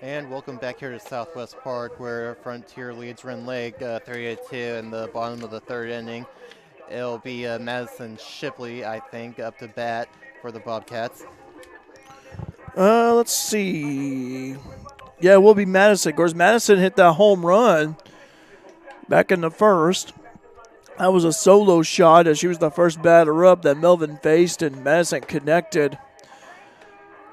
Speaker 2: And welcome back here to Southwest Park, where Frontier leads Rend Lake 3-2 in the bottom of the third inning. It'll be Madison Shipley, I think, up to bat for the Bobcats.
Speaker 1: Let's see. Yeah, it will be Madison. Of course, Madison hit that home run back in the first. That was a solo shot as she was the first batter up that Melvin faced, and Madison connected.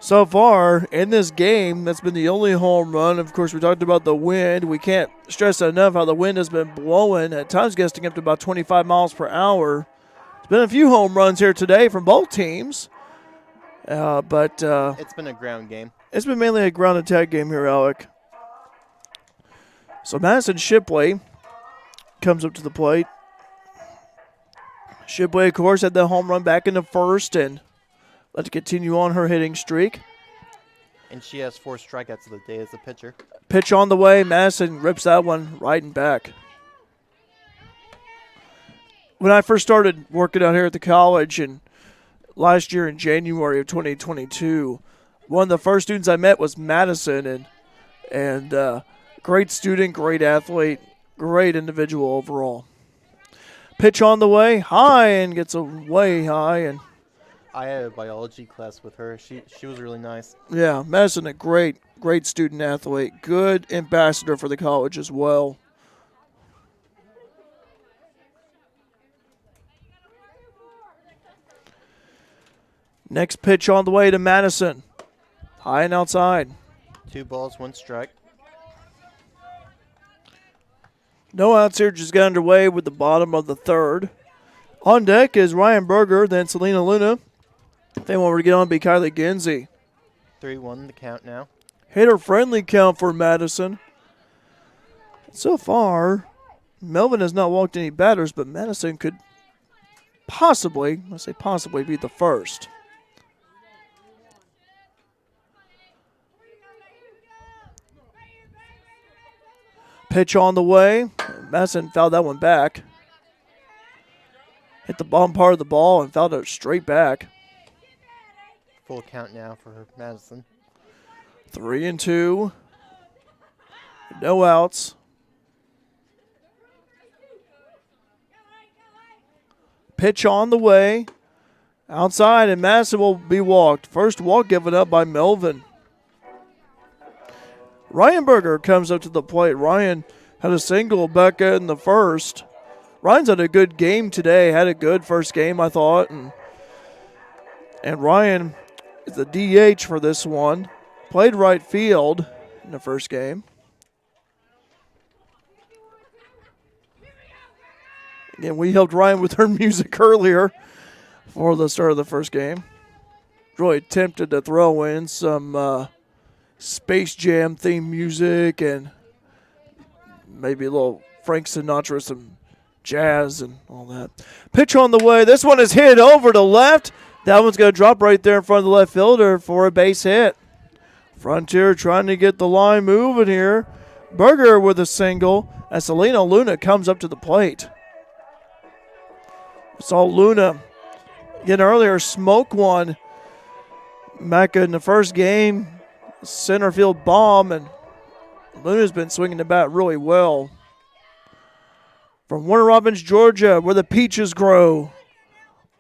Speaker 1: So far in this game, that's been the only home run. Of course, we talked about the wind. We can't stress enough how the wind has been blowing, at times gusting up to about 25 miles per hour. There's been a few home runs here today from both teams. But
Speaker 2: it's been a ground game.
Speaker 1: It's been mainly a ground attack game here, Alec. So Madison Shipley comes up to the plate. Shipley, of course, had the home run back in the first, and let's continue on her hitting streak.
Speaker 2: And she has 4 strikeouts of the day as a pitcher.
Speaker 1: Pitch on the way. Madison rips that one right and back. When I first started working out here at the college, and last year in January of 2022, one of the first students I met was Madison, and great student, great athlete, great individual overall. Pitch on the way, high, and gets away high, and
Speaker 2: I had a biology class with her. She was really nice.
Speaker 1: yeah, Madison, a great student athlete, good ambassador for the college as well. Next pitch on the way to Madison. High and outside.
Speaker 2: 2 balls, 1 strike.
Speaker 1: No outs here, just got underway with the bottom of the third. On deck is Ryan Berger, then Selena Luna. If they want to get on, be Kylie Genzie.
Speaker 2: 3-1 the count now.
Speaker 1: Hitter-friendly count for Madison. So far, Melvin has not walked any batters, but Madison could possibly, I say possibly, be the first. Pitch on the way. Madison fouled that one back. Hit the bottom part of the ball and fouled it straight back.
Speaker 2: Full count now for Madison.
Speaker 1: 3-2. No outs. Pitch on the way. Outside, and Madison will be walked. First walk given up by Melvin. Ryan Berger comes up to the plate. Ryan had a single back in the first. Ryan's had a good game today. Had a good first game, I thought. And Ryan is the DH for this one. Played right field in the first game. Again, we helped Ryan with her music earlier for the start of the first game. Really tempted to throw in some Space Jam theme music and maybe a little Frank Sinatra, some jazz and all that. Pitch on the way. This one is hit over to left. That one's going to drop right there in front of the left fielder for a base hit. Frontier trying to get the line moving here. Berger with a single as Selena Luna comes up to the plate. Saw Luna get earlier smoke one back in the first game. Center field bomb, and Luna's been swinging the bat really well. from Warner Robins, Georgia, where the peaches grow.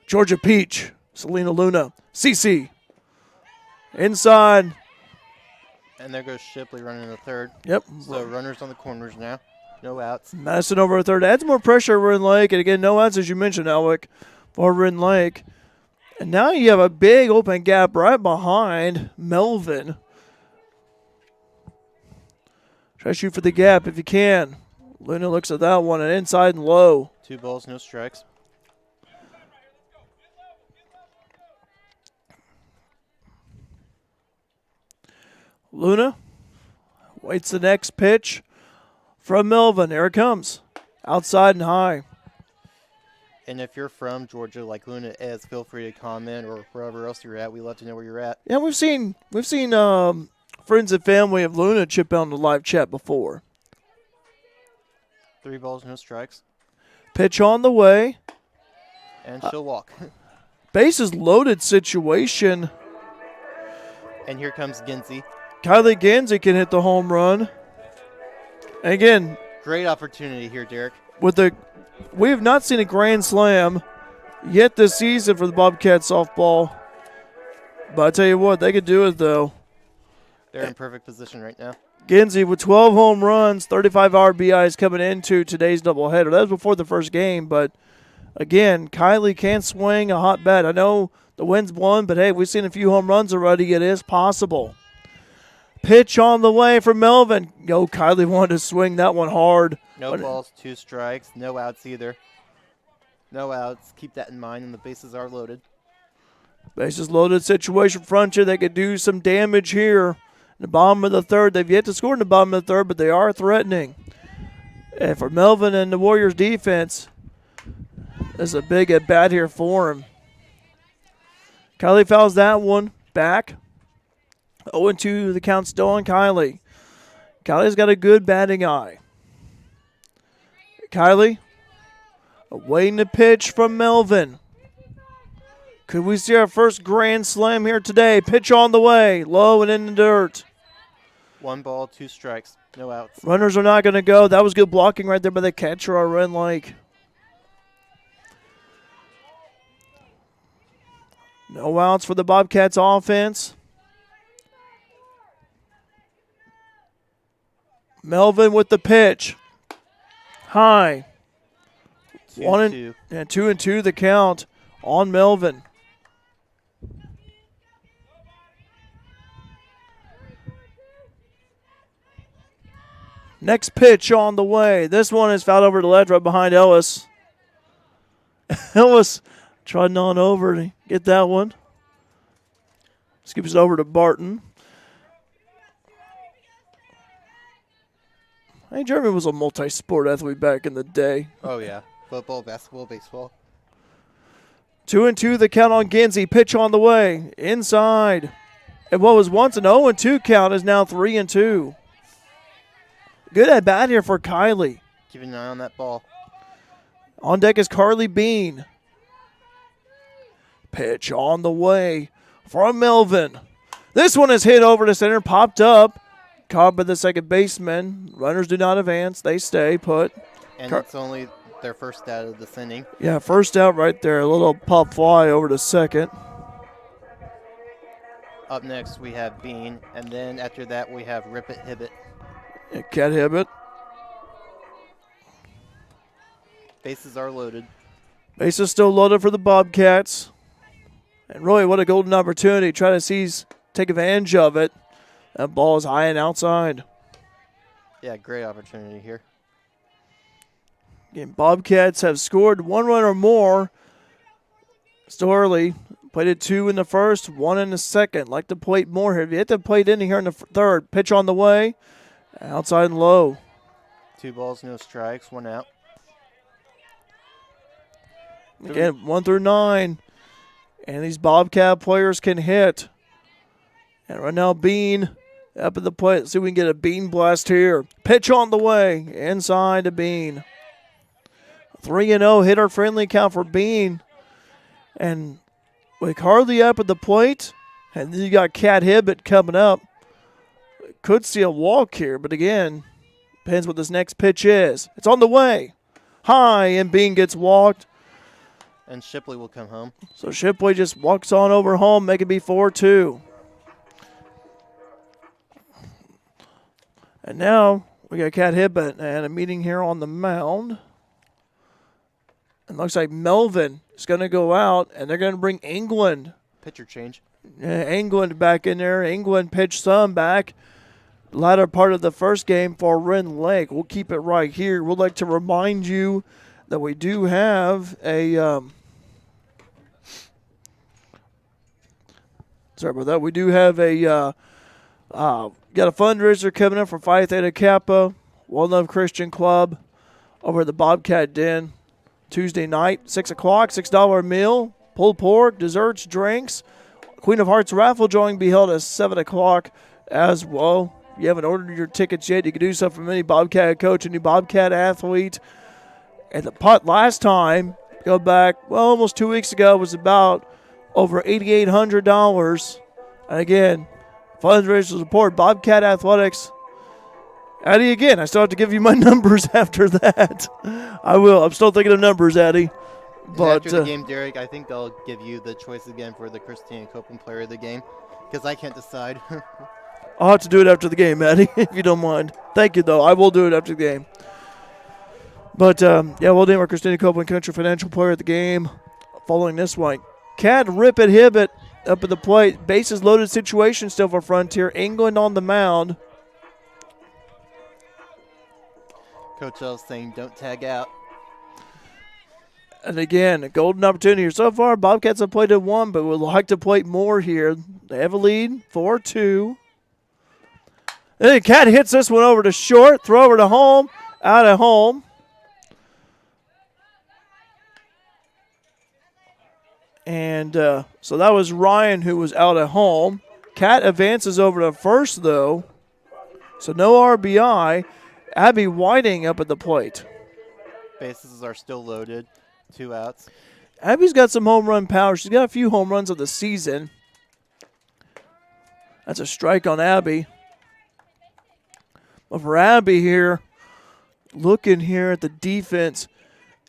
Speaker 1: Georgia Peach, Selena Luna, CC. Inside.
Speaker 2: And there goes Shipley running the third.
Speaker 1: Yep.
Speaker 2: So runners on the corners now. No outs.
Speaker 1: Madison over a third. Adds more pressure over Rend Lake. And again, no outs, as you mentioned, Alec, for Rend Lake. And now you have a big open gap right behind Melvin. Try to shoot for the gap if you can. Luna looks at that one and inside and low.
Speaker 2: 2 balls, no strikes.
Speaker 1: Luna waits the next pitch from Melvin. Here it comes. Outside and high.
Speaker 2: And if you're from Georgia, like Luna is, feel free to comment, or wherever else you're at. We love to know where you're at.
Speaker 1: Yeah, we've seen friends and family of Luna chip on the live chat before.
Speaker 2: 3 balls, no strikes.
Speaker 1: Pitch on the way.
Speaker 2: And she'll walk.
Speaker 1: Bases loaded situation.
Speaker 2: And here comes Ginzy.
Speaker 1: Kylie Gansey can hit the home run. And again,
Speaker 2: Great opportunity here, Derek.
Speaker 1: we have not seen a grand slam yet this season for the Bobcats softball. But I tell you what, they could do it though.
Speaker 2: They're in perfect position right now.
Speaker 1: Gansey with 12 home runs, 35 RBIs coming into today's doubleheader. That was before the first game, but again, Kylie can swing a hot bat. I know the wind's blowing, but hey, we've seen a few home runs already. It is possible. Pitch on the way for Melvin. Kylie wanted to swing that one hard.
Speaker 2: No balls, 2 strikes, no outs either. No outs. Keep that in mind, and the bases are loaded.
Speaker 1: Bases loaded situation front you. They could do some damage here. In the bottom of the third. They've yet to score in the bottom of the third, but they are threatening. And for Melvin and the Warriors defense, there's a big at bat here for him. Kylie fouls that one back. 0-2, the count still on Kylie. Kylie's got a good batting eye. Kylie awaiting the pitch from Melvin. Could we see our first grand slam here today? Pitch on the way, low and in the dirt.
Speaker 2: 1 ball, 2 strikes, no outs.
Speaker 1: Runners are not going to go. That was good blocking right there by the catcher on Rend Lake. No outs for the Bobcats offense. Melvin with the pitch. High.
Speaker 2: 2-2.
Speaker 1: 2-2 the count on Melvin. Next pitch on the way. This one is fouled over to left right behind Ellis. Ellis trotting on over to get that one. Skips it over to Barton. Hey, Jeremy was a multi-sport athlete back in the day.
Speaker 2: Oh, yeah. Football, basketball, baseball.
Speaker 1: 2-2 the count on Ginzy. Pitch on the way. Inside. And what was once an 0-2 count is now 3-2. Good at bat here for Kylie.
Speaker 2: Keep an eye on that ball.
Speaker 1: On deck is Carly Bean. Pitch on the way from Melvin. This one is hit over to center, popped up. Caught by the second baseman. Runners do not advance. They stay put.
Speaker 2: And it's only their first out of this inning.
Speaker 1: Yeah, first out right there. A little pop fly over to second.
Speaker 2: Up next, we have Bean. And then after that, we have Rip It Hibbit.
Speaker 1: Yeah, Cat Hibbett.
Speaker 2: Bases are loaded.
Speaker 1: Bases still loaded for the Bobcats. And really, what a golden opportunity. Try to take advantage of it. That ball is high and outside.
Speaker 2: Yeah, great opportunity here.
Speaker 1: Again, Bobcats have scored 1 run or more. Still early. Played it 2 in the first, 1 in the second. Like to plate more here. If you hit the plate in here in the third, pitch on the way. Outside and low.
Speaker 2: 2 balls, no strikes, 1 out.
Speaker 1: Again, 1 through 9. And these Bobcat players can hit. And right now, Bean up at the plate. Let's see if we can get a Bean blast here. Pitch on the way. Inside to Bean. 3-0 hitter-friendly count for Bean. And with Harley up at the plate, and then you got Cat Hibbett coming up. Could see a walk here, but again, depends what this next pitch is. It's on the way. high, and Bean gets walked.
Speaker 2: And Shipley will come home.
Speaker 1: So Shipley just walks on over home, make it be 4-2. And now we got Cat Hibbett and a meeting here on the mound. And looks like Melvin is going to go out, and they're going to bring England.
Speaker 2: Pitcher change.
Speaker 1: England back in there. England pitched some back. Latter part of the first game for Rend Lake. We'll keep it right here. We'd like to remind you that we do have a sorry about that. We do have a got a fundraiser coming up for Phi Theta Kappa, Well Love Christian Club, over at the Bobcat Den, Tuesday night, 6 o'clock, $6 meal, pulled pork, desserts, drinks. Queen of Hearts raffle drawing be held at 7 o'clock as well. If you haven't ordered your tickets yet, you can do so from any Bobcat coach, any Bobcat athlete. And the putt last time, go back, well, almost 2 weeks ago, was about over $8,800. And again, fundraiser support, Bobcat Athletics. Addie, again, I still have to give you my numbers after that. I will. I'm still thinking of numbers, Addie. But
Speaker 2: after the game, Derek, I think I'll give you the choice again for the Christina Copeland Player of the Game, because I can't decide.
Speaker 1: I'll have to do it after the game, Addie, if you don't mind. Thank you, though. I will do it after the game. But, yeah, we'll name our Christina Copeland Country Financial Player of the Game following this one. Cat Rip at Hibbett up at the plate. Bases loaded situation still for Frontier. England on the mound.
Speaker 2: Coach L saying don't tag out.
Speaker 1: And again, a golden opportunity here. So far, Bobcats have played at 1, but would like to play more here. They have a lead, 4-2. And then Cat hits this one over to short. Throw over to home. Out at home. And so that was Ryan who was out at home. Cat advances over to first, though. So no RBI. Abby Whiting up at the plate.
Speaker 2: Bases are still loaded. 2 outs.
Speaker 1: Abby's got some home run power. She's got a few home runs of the season. That's a strike on Abby. But for Abby here, looking here at the defense,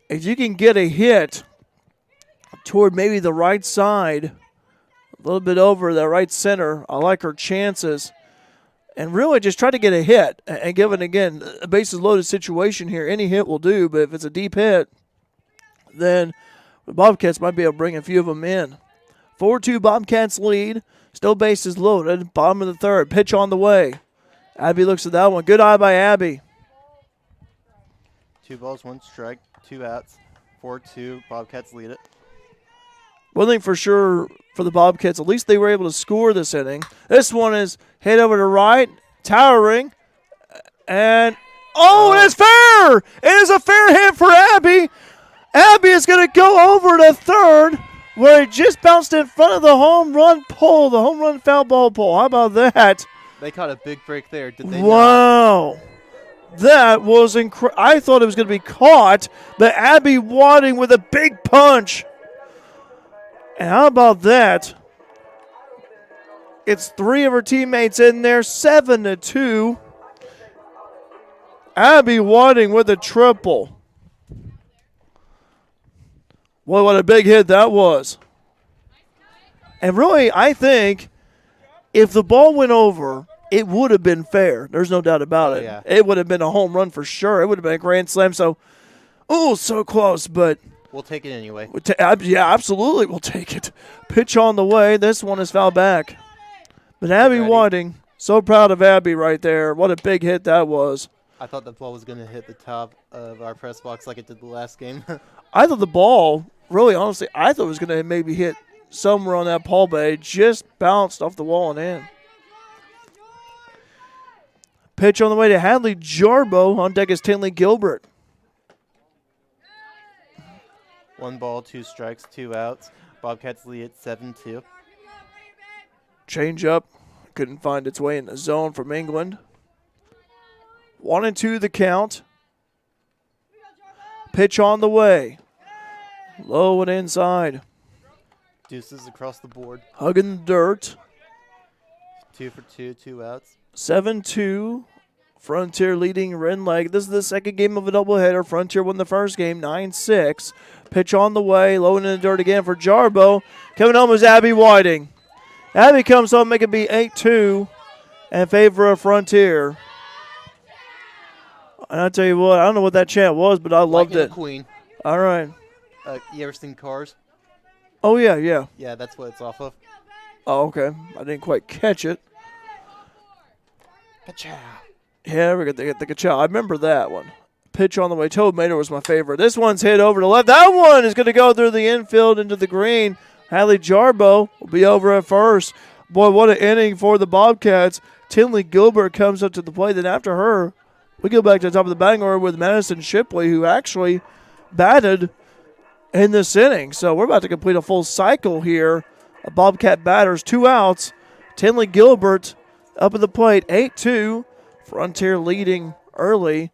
Speaker 1: if you can get a hit toward maybe the right side, a little bit over the right center, I like her chances. And really just try to get a hit. And given, again, a bases loaded situation here, any hit will do. But if it's a deep hit, then the Bobcats might be able to bring a few of them in. 4-2 Bobcats lead. Still bases loaded. Bottom of the third. Pitch on the way. Abby looks at that one. Good eye by Abby.
Speaker 2: 2 balls, 1 strike, 2 outs. 4-2. Bobcats lead it.
Speaker 1: One thing for sure for the Bobcats, at least they were able to score this inning. This one is hit over to right, towering, and it is fair! It is a fair hit for Abby. Abby is going to go over to third, where it just bounced in front of the home run pole, the home run foul ball pole. How about that?
Speaker 2: They caught a big break there, did they not?
Speaker 1: Wow. That was incredible. I thought it was going to be caught, but Abby Wadding with a big punch. And how about that? It's 3 of her teammates in there, 7-2. Abby Wadding with a triple. Boy, what a big hit that was. And really, I think if the ball went over, it would have been fair. There's no doubt about it.
Speaker 2: Yeah.
Speaker 1: It would have been a home run for sure. It would have been a grand slam. So close, but
Speaker 2: We'll take it anyway.
Speaker 1: yeah, absolutely, we'll take it. Pitch on the way. This one is fouled back. But Abby Whiting, so proud of Abby right there. What a big hit that was.
Speaker 2: I thought the ball was going to hit the top of our press box like it did the last game.
Speaker 1: I thought the ball, really, honestly, I thought it was going to maybe hit somewhere on that pole, but it just bounced off the wall and in. Pitch on the way to Hadley Jarbo. On deck is Tinley Gilbert.
Speaker 2: 1 ball, 2 strikes, 2 outs. Bobcats lead at 7-2.
Speaker 1: Change up. Couldn't find its way in the zone from England. 1-2 the count. Pitch on the way. Low and inside.
Speaker 2: Deuces across the board.
Speaker 1: Hugging the dirt.
Speaker 2: 2 for 2, 2 outs.
Speaker 1: 7-2 Frontier leading Rend Lake. This is the second game of a doubleheader. Frontier won the first game 9-6. Pitch on the way. Low in the dirt again for Jarbo. Coming home is Abby Whiting. Abby comes home, make it be 8-2 in favor of Frontier. And I tell you what, I don't know what that chant was, but I loved it.
Speaker 2: Queen.
Speaker 1: All right.
Speaker 2: You ever seen Cars?
Speaker 1: Oh, yeah.
Speaker 2: Yeah, that's what it's off of.
Speaker 1: Oh, okay. I didn't quite catch it.
Speaker 2: Ka-chow.
Speaker 1: Yeah, we got the ka-chow. I remember that one. Pitch on the way. Toad Mater was my favorite. This one's hit over to left. That one is going to go through the infield into the green. Hadley Jarbo will be over at first. Boy, what an inning for the Bobcats. Tinley Gilbert comes up to the plate. Then after her, we go back to the top of the batting order with Madison Shipley, who actually batted in this inning. So we're about to complete a full cycle here. A Bobcat batters, 2 outs. Tinley Gilbert up at the plate, 8-2. Frontier leading early,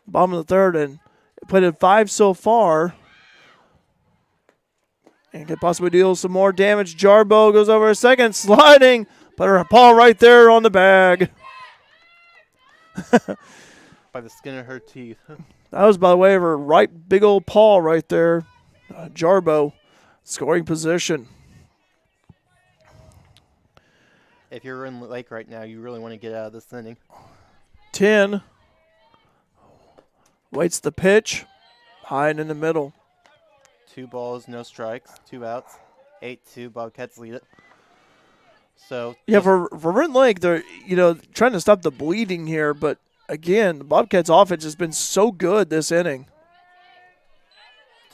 Speaker 1: bottom of the third, and played at 5 so far. And could possibly deal some more damage. Jarbo goes over a second, sliding, put her paw right there on the bag.
Speaker 2: By the skin of her teeth.
Speaker 1: That was by the way of her right big old paw right there. Jarbo, scoring position.
Speaker 2: If you're in Lake right now, you really want to get out of this inning.
Speaker 1: 10. Waits the pitch. High and in the middle.
Speaker 2: 2 balls, no strikes, 2 outs. 8-2, Bobcats lead it. So
Speaker 1: yeah, for Rend Lake, they're trying to stop the bleeding here, but again, the Bobcats' offense has been so good this inning.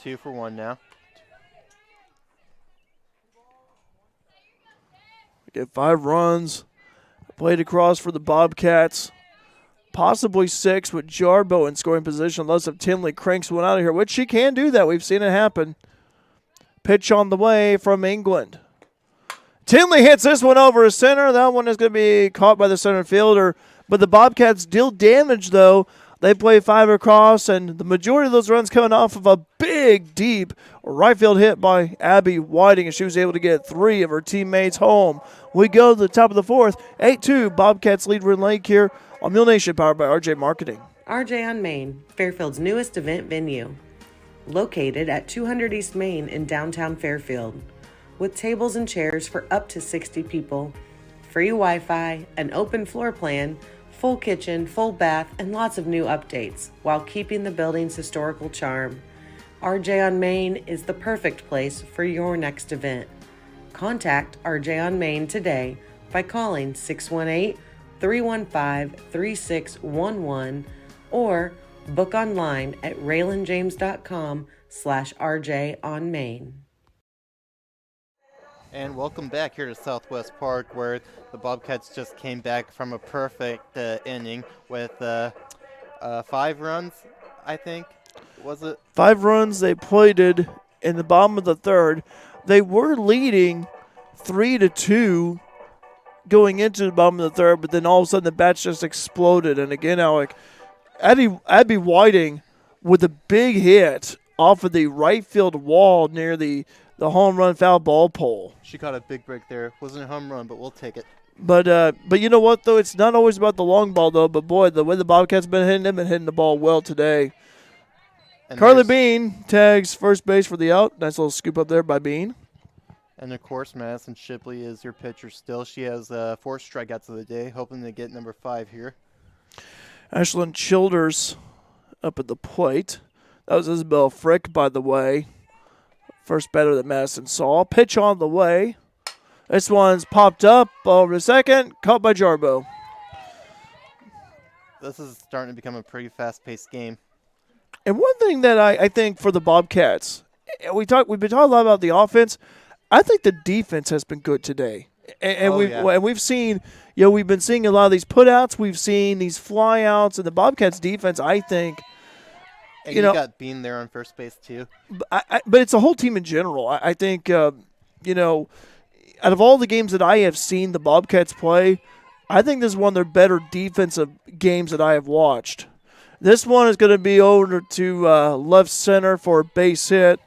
Speaker 2: 2 for 1 now.
Speaker 1: We get 5 runs. Played across for the Bobcats. Possibly 6 with Jarbo in scoring position unless if Tinley cranks one out of here, which she can do that. We've seen it happen. Pitch on the way from England. Tinley hits this one over a center. That one is going to be caught by the center fielder. But the Bobcats deal damage, though. They play 5 across, and the majority of those runs coming off of a big, deep right field hit by Abby Whiting, and she was able to get 3 of her teammates home. We go to the top of the 4th. 8-2, Bobcats lead Rend Lake here on Mule Nation, powered by RJ Marketing.
Speaker 7: RJ on Main, Fairfield's newest event venue. Located at 200 East Main in downtown Fairfield. With tables and chairs for up to 60 people, free Wi-Fi, an open floor plan, full kitchen, full bath, and lots of new updates, while keeping the building's historical charm. RJ on Main is the perfect place for your next event. Contact RJ on Main today by calling 618-315-3611 or book online at raylanjames.com/RJ on Main.
Speaker 2: And welcome back here to Southwest Park, where the Bobcats just came back from a perfect inning with 5 runs, I think. Was it?
Speaker 1: 5 runs they plated in the bottom of the third. They were leading 3-2 going into the bottom of the third, but then all of a sudden the bats just exploded. And again, Alec, Abby Whiting with a big hit off of the right field wall near the home run foul ball pole.
Speaker 2: She caught a big break there. Wasn't a home run, but we'll take it.
Speaker 1: But you know what, though? It's not always about the long ball, though. But, boy, the way the Bobcats been hitting, they've been hitting the ball well today. And Carly Bean tags first base for the out. Nice little scoop up there by Bean.
Speaker 2: And, of course, Madison Shipley is your pitcher still. She has 4 strikeouts of the day, hoping to get number 5 here.
Speaker 1: Ashlyn Childers up at the plate. That was Isabel Frick, by the way. First batter that Madison saw. Pitch on the way. This one's popped up over the second. Caught by Jarbo.
Speaker 2: This is starting to become a pretty fast-paced game.
Speaker 1: And one thing that I think for the Bobcats, we've been talking a lot about the offense. I think the defense has been good today. And we've seen, we've been seeing a lot of these putouts. We've seen these flyouts. And the Bobcats defense, I think,
Speaker 2: and you got Bean there on first base, too.
Speaker 1: But it's a whole team in general. I think, out of all the games that I have seen the Bobcats play, I think this is one of their better defensive games that I have watched. This one is going to be over to left center for a base hit.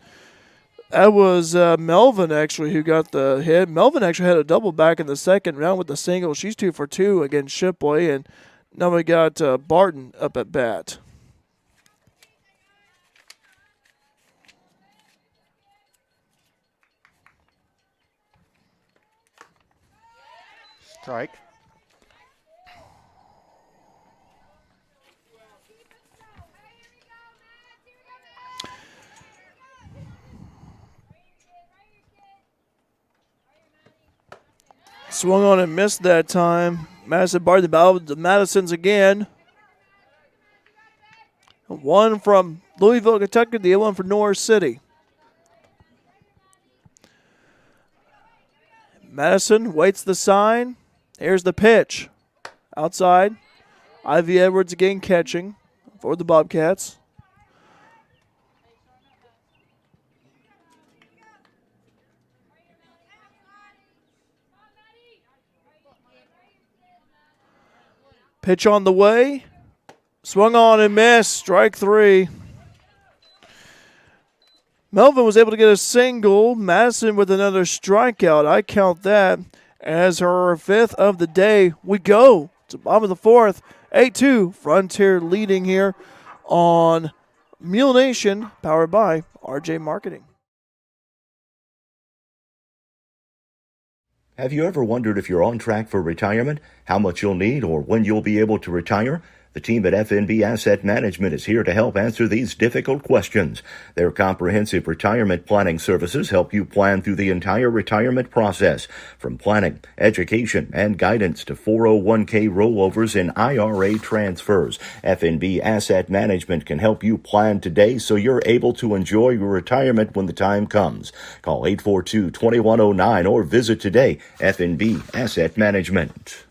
Speaker 1: That was Melvin, actually, who got the hit. Melvin actually had a double back in the second round with the single. She's 2 for 2 against Shipley. And Now we got Barton up at bat.
Speaker 2: Strike.
Speaker 1: Swung on and missed that time. Madison barred the ball to Madison's again. One from Louisville, Kentucky, the other one from Norris City. Madison waits the sign. Here's the pitch. Outside. Ivy Edwards again catching for the Bobcats. Pitch on the way. Swung on and missed. Strike 3. Melvin was able to get a single. Madison with another strikeout. I count that as her 5th of the day. We go to the bottom of the 4th. 8-2. Frontier leading here on Mule Nation, powered by RJ Marketing.
Speaker 3: Have you ever wondered if you're on track for retirement, how much you'll need, or when you'll be able to retire? The team at FNB Asset Management is here to help answer these difficult questions. Their comprehensive retirement planning services help you plan through the entire retirement process, from planning, education, and guidance to 401k rollovers and IRA transfers. FNB Asset Management can help you plan today so you're able to enjoy your retirement when the time comes. Call 842-2109 or visit today. FNB Asset Management.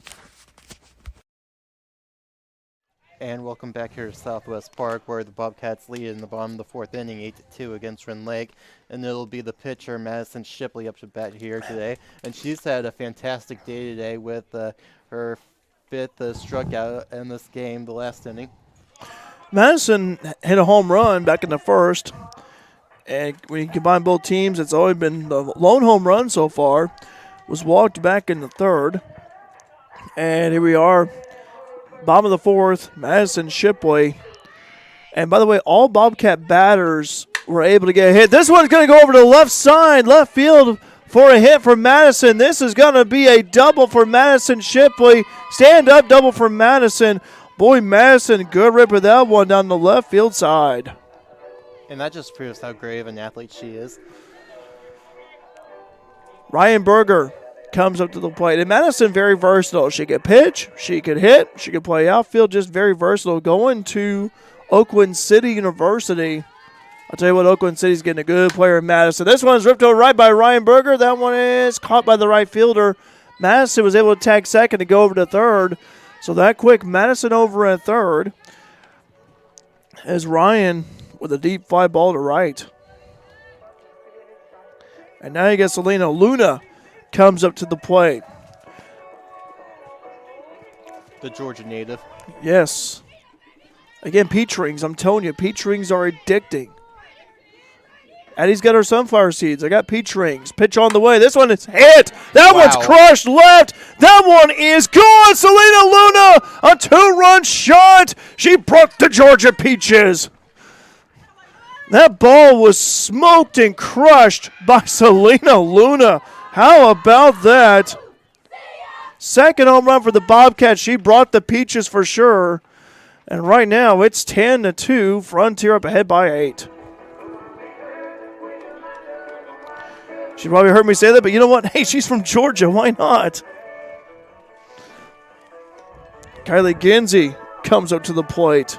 Speaker 2: And welcome back here to Southwest Park, where the Bobcats lead in the bottom of the 4th inning, 8-2 against Rend Lake. And it'll be the pitcher, Madison Shipley, up to bat here today. And she's had a fantastic day today with her 5th strikeout in this game, the last inning.
Speaker 1: Madison hit a home run back in the 1st. And when you combine both teams, it's only been the lone home run so far. Was walked back in the 3rd. And here we are. Bottom of the 4th, Madison Shipley. And by the way, all Bobcat batters were able to get a hit. This one's going to go over to the left side, left field for a hit for Madison. This is going to be a double for Madison Shipley. Stand up double for Madison. Boy, Madison, good rip with that one down the left field side.
Speaker 2: And that just proves how great of an athlete she is.
Speaker 1: Ryan Berger comes up to the plate. And Madison, very versatile. She could pitch, she could hit, she could play outfield, just very versatile. Going to Oakland City University. I'll tell you what, Oakland City's getting a good player in Madison. This one's ripped over right by Ryan Berger. That one is caught by the right fielder. Madison was able to tag second to go over to 3rd. So that quick, Madison over at 3rd. As Ryan with a deep fly ball to right. And now you get Selena Luna comes up to the plate.
Speaker 2: The Georgia native.
Speaker 1: Yes. Again, peach rings. I'm telling you, peach rings are addicting. Addie's got her sunflower seeds. I got peach rings. Pitch on the way. This one is hit. That one's crushed left. That one is gone. Selena Luna, a 2-run shot. She broke the Georgia Peaches. That ball was smoked and crushed by Selena Luna. How about that? Second home run for the Bobcats. She brought the Peaches for sure. And right now it's 10-2. Frontier up ahead by 8. She probably heard me say that, but you know what? Hey, she's from Georgia. Why not? Kylie Ginsey comes up to the plate.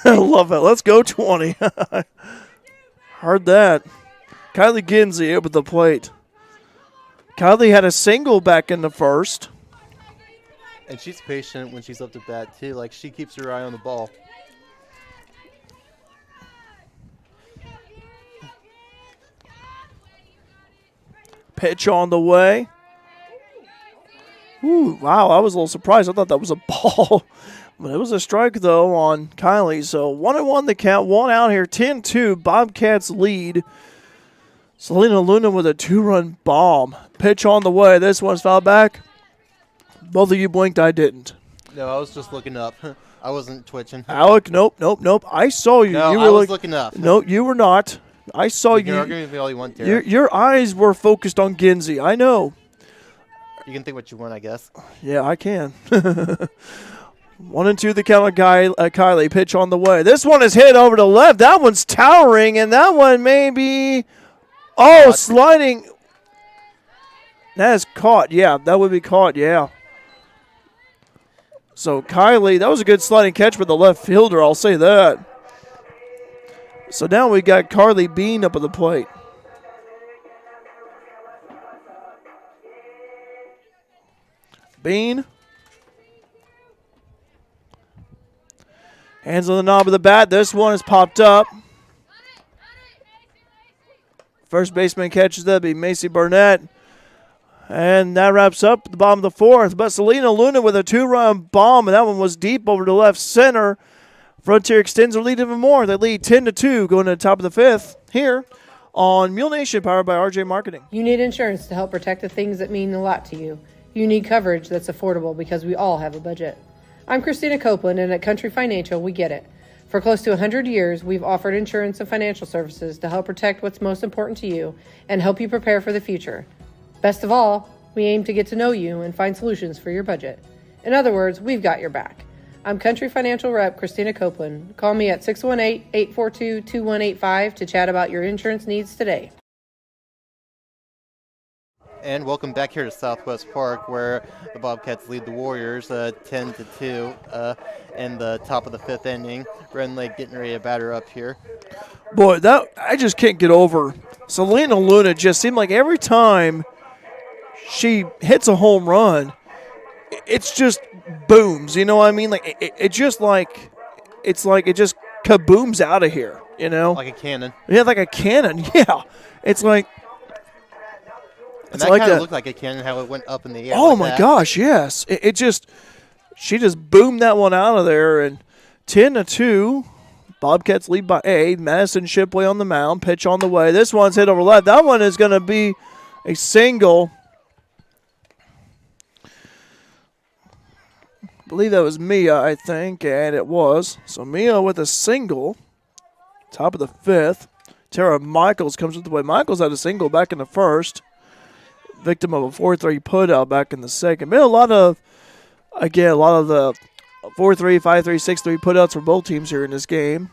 Speaker 1: I love it. Let's go 20. Heard that. Kylie Ginsey up at the plate. Kylie had a single back in the 1st.
Speaker 2: And she's patient when she's up to bat, too. Like, she keeps her eye on the ball.
Speaker 1: Pitch on the way. Ooh, wow, I was a little surprised. I thought that was a ball. But it was a strike, though, on Kylie. So 1-1 the count. One out here. 10-2. Bobcats lead. Selena Luna with a 2-run bomb. Pitch on the way. This one's fouled back. Both of you blinked. I didn't.
Speaker 2: No, I was just looking up. I wasn't twitching.
Speaker 1: Alec, nope. I saw you.
Speaker 2: No,
Speaker 1: You
Speaker 2: I
Speaker 1: were
Speaker 2: was looking up.
Speaker 1: No, you were not. I saw
Speaker 2: You can
Speaker 1: you.
Speaker 2: argue with me all you want, Derek.
Speaker 1: Your eyes were focused on Ginzy. I know.
Speaker 2: You can think what you want, I guess.
Speaker 1: Yeah, I can. 1-2 the count of Kylie. Pitch on the way. This one is hit over to left. That one's towering, and that one may be... Oh, sliding. That is caught. Yeah, that would be caught. Yeah. So Kylie, that was a good sliding catch for the left fielder. I'll say that. So now we got Carly Bean up at the plate. Bean. Hands on the knob of the bat. This one is popped up. First baseman catches that. Be Macy Burnett. And that wraps up the bottom of the fourth. But Selena Luna with a 2-run bomb, and that one was deep over to left center. Frontier extends their lead even more. They lead 10-2 going to the top of the fifth here on Mule Nation, powered by RJ Marketing.
Speaker 5: You need insurance to help protect the things that mean a lot to you. You need coverage that's affordable because we all have a budget. I'm Christina Copeland, and at Country Financial, we get it. For close to 100 years, we've offered insurance and financial services to help protect what's most important to you and help you prepare for the future. Best of all, we aim to get to know you and find solutions for your budget. In other words, we've got your back. I'm Country Financial Rep Christina Copeland. Call me at 618-842-2185 to chat about your insurance needs today.
Speaker 2: And welcome back here to Southwest Park, where the Bobcats lead the Warriors 10-2 in the top of the fifth inning. Rend Lake getting ready to batter up here.
Speaker 1: Boy, that I just can't get over. Selena Luna just seemed like every time she hits a home run, it's just booms. You know what I mean? Like it just like it's like it just kabooms out of here. You know,
Speaker 2: Like a cannon.
Speaker 1: yeah, like a cannon. Yeah, it's like.
Speaker 2: And
Speaker 1: It's
Speaker 2: that
Speaker 1: like
Speaker 2: kind of
Speaker 1: that.
Speaker 2: looked like a cannon, how it went up in the air.
Speaker 1: Oh
Speaker 2: like
Speaker 1: my
Speaker 2: that.
Speaker 1: gosh, yes. She just boomed that one out of there, and 10-2. Bobcats lead by 8. Madison Shipley on the mound. Pitch on the way. This one's hit over left. That one is going to be a single. I believe that was Mia, I think, and it was. So Mia with a single. Top of the fifth. Tara Michaels comes with the way. Michaels had a single back in the first. Victim of a 4-3 putout back in the second. Been a lot of the 4-3, 5-3, 6-3 putouts for both teams here in this game.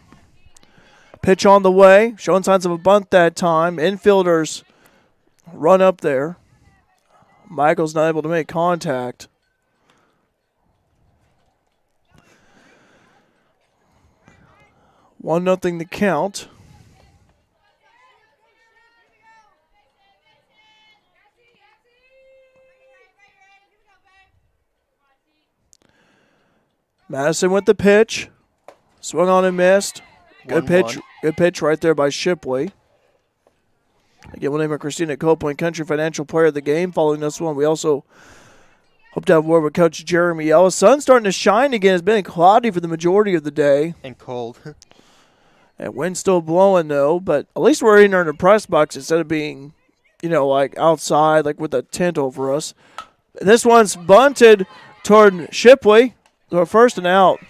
Speaker 1: Pitch on the way, showing signs of a bunt that time. Infielders run up there. Michael's not able to make contact. One nothing the count. Madison with the pitch. Swung on and missed. Good
Speaker 2: 1-1.
Speaker 1: pitch. Good pitch right there by Shipley. Again, we'll name her Christina Copeland, Country Financial Player of the Game. Following this one, we also hope to have a word with Coach Jeremy Ellis. Sun's starting to shine again. It's been cloudy for the majority of the day.
Speaker 2: And cold.
Speaker 1: And wind's still blowing, though. But at least we're in there in the press box instead of being, like outside, like with a tent over us. This one's bunted toward Shipley. So first and out.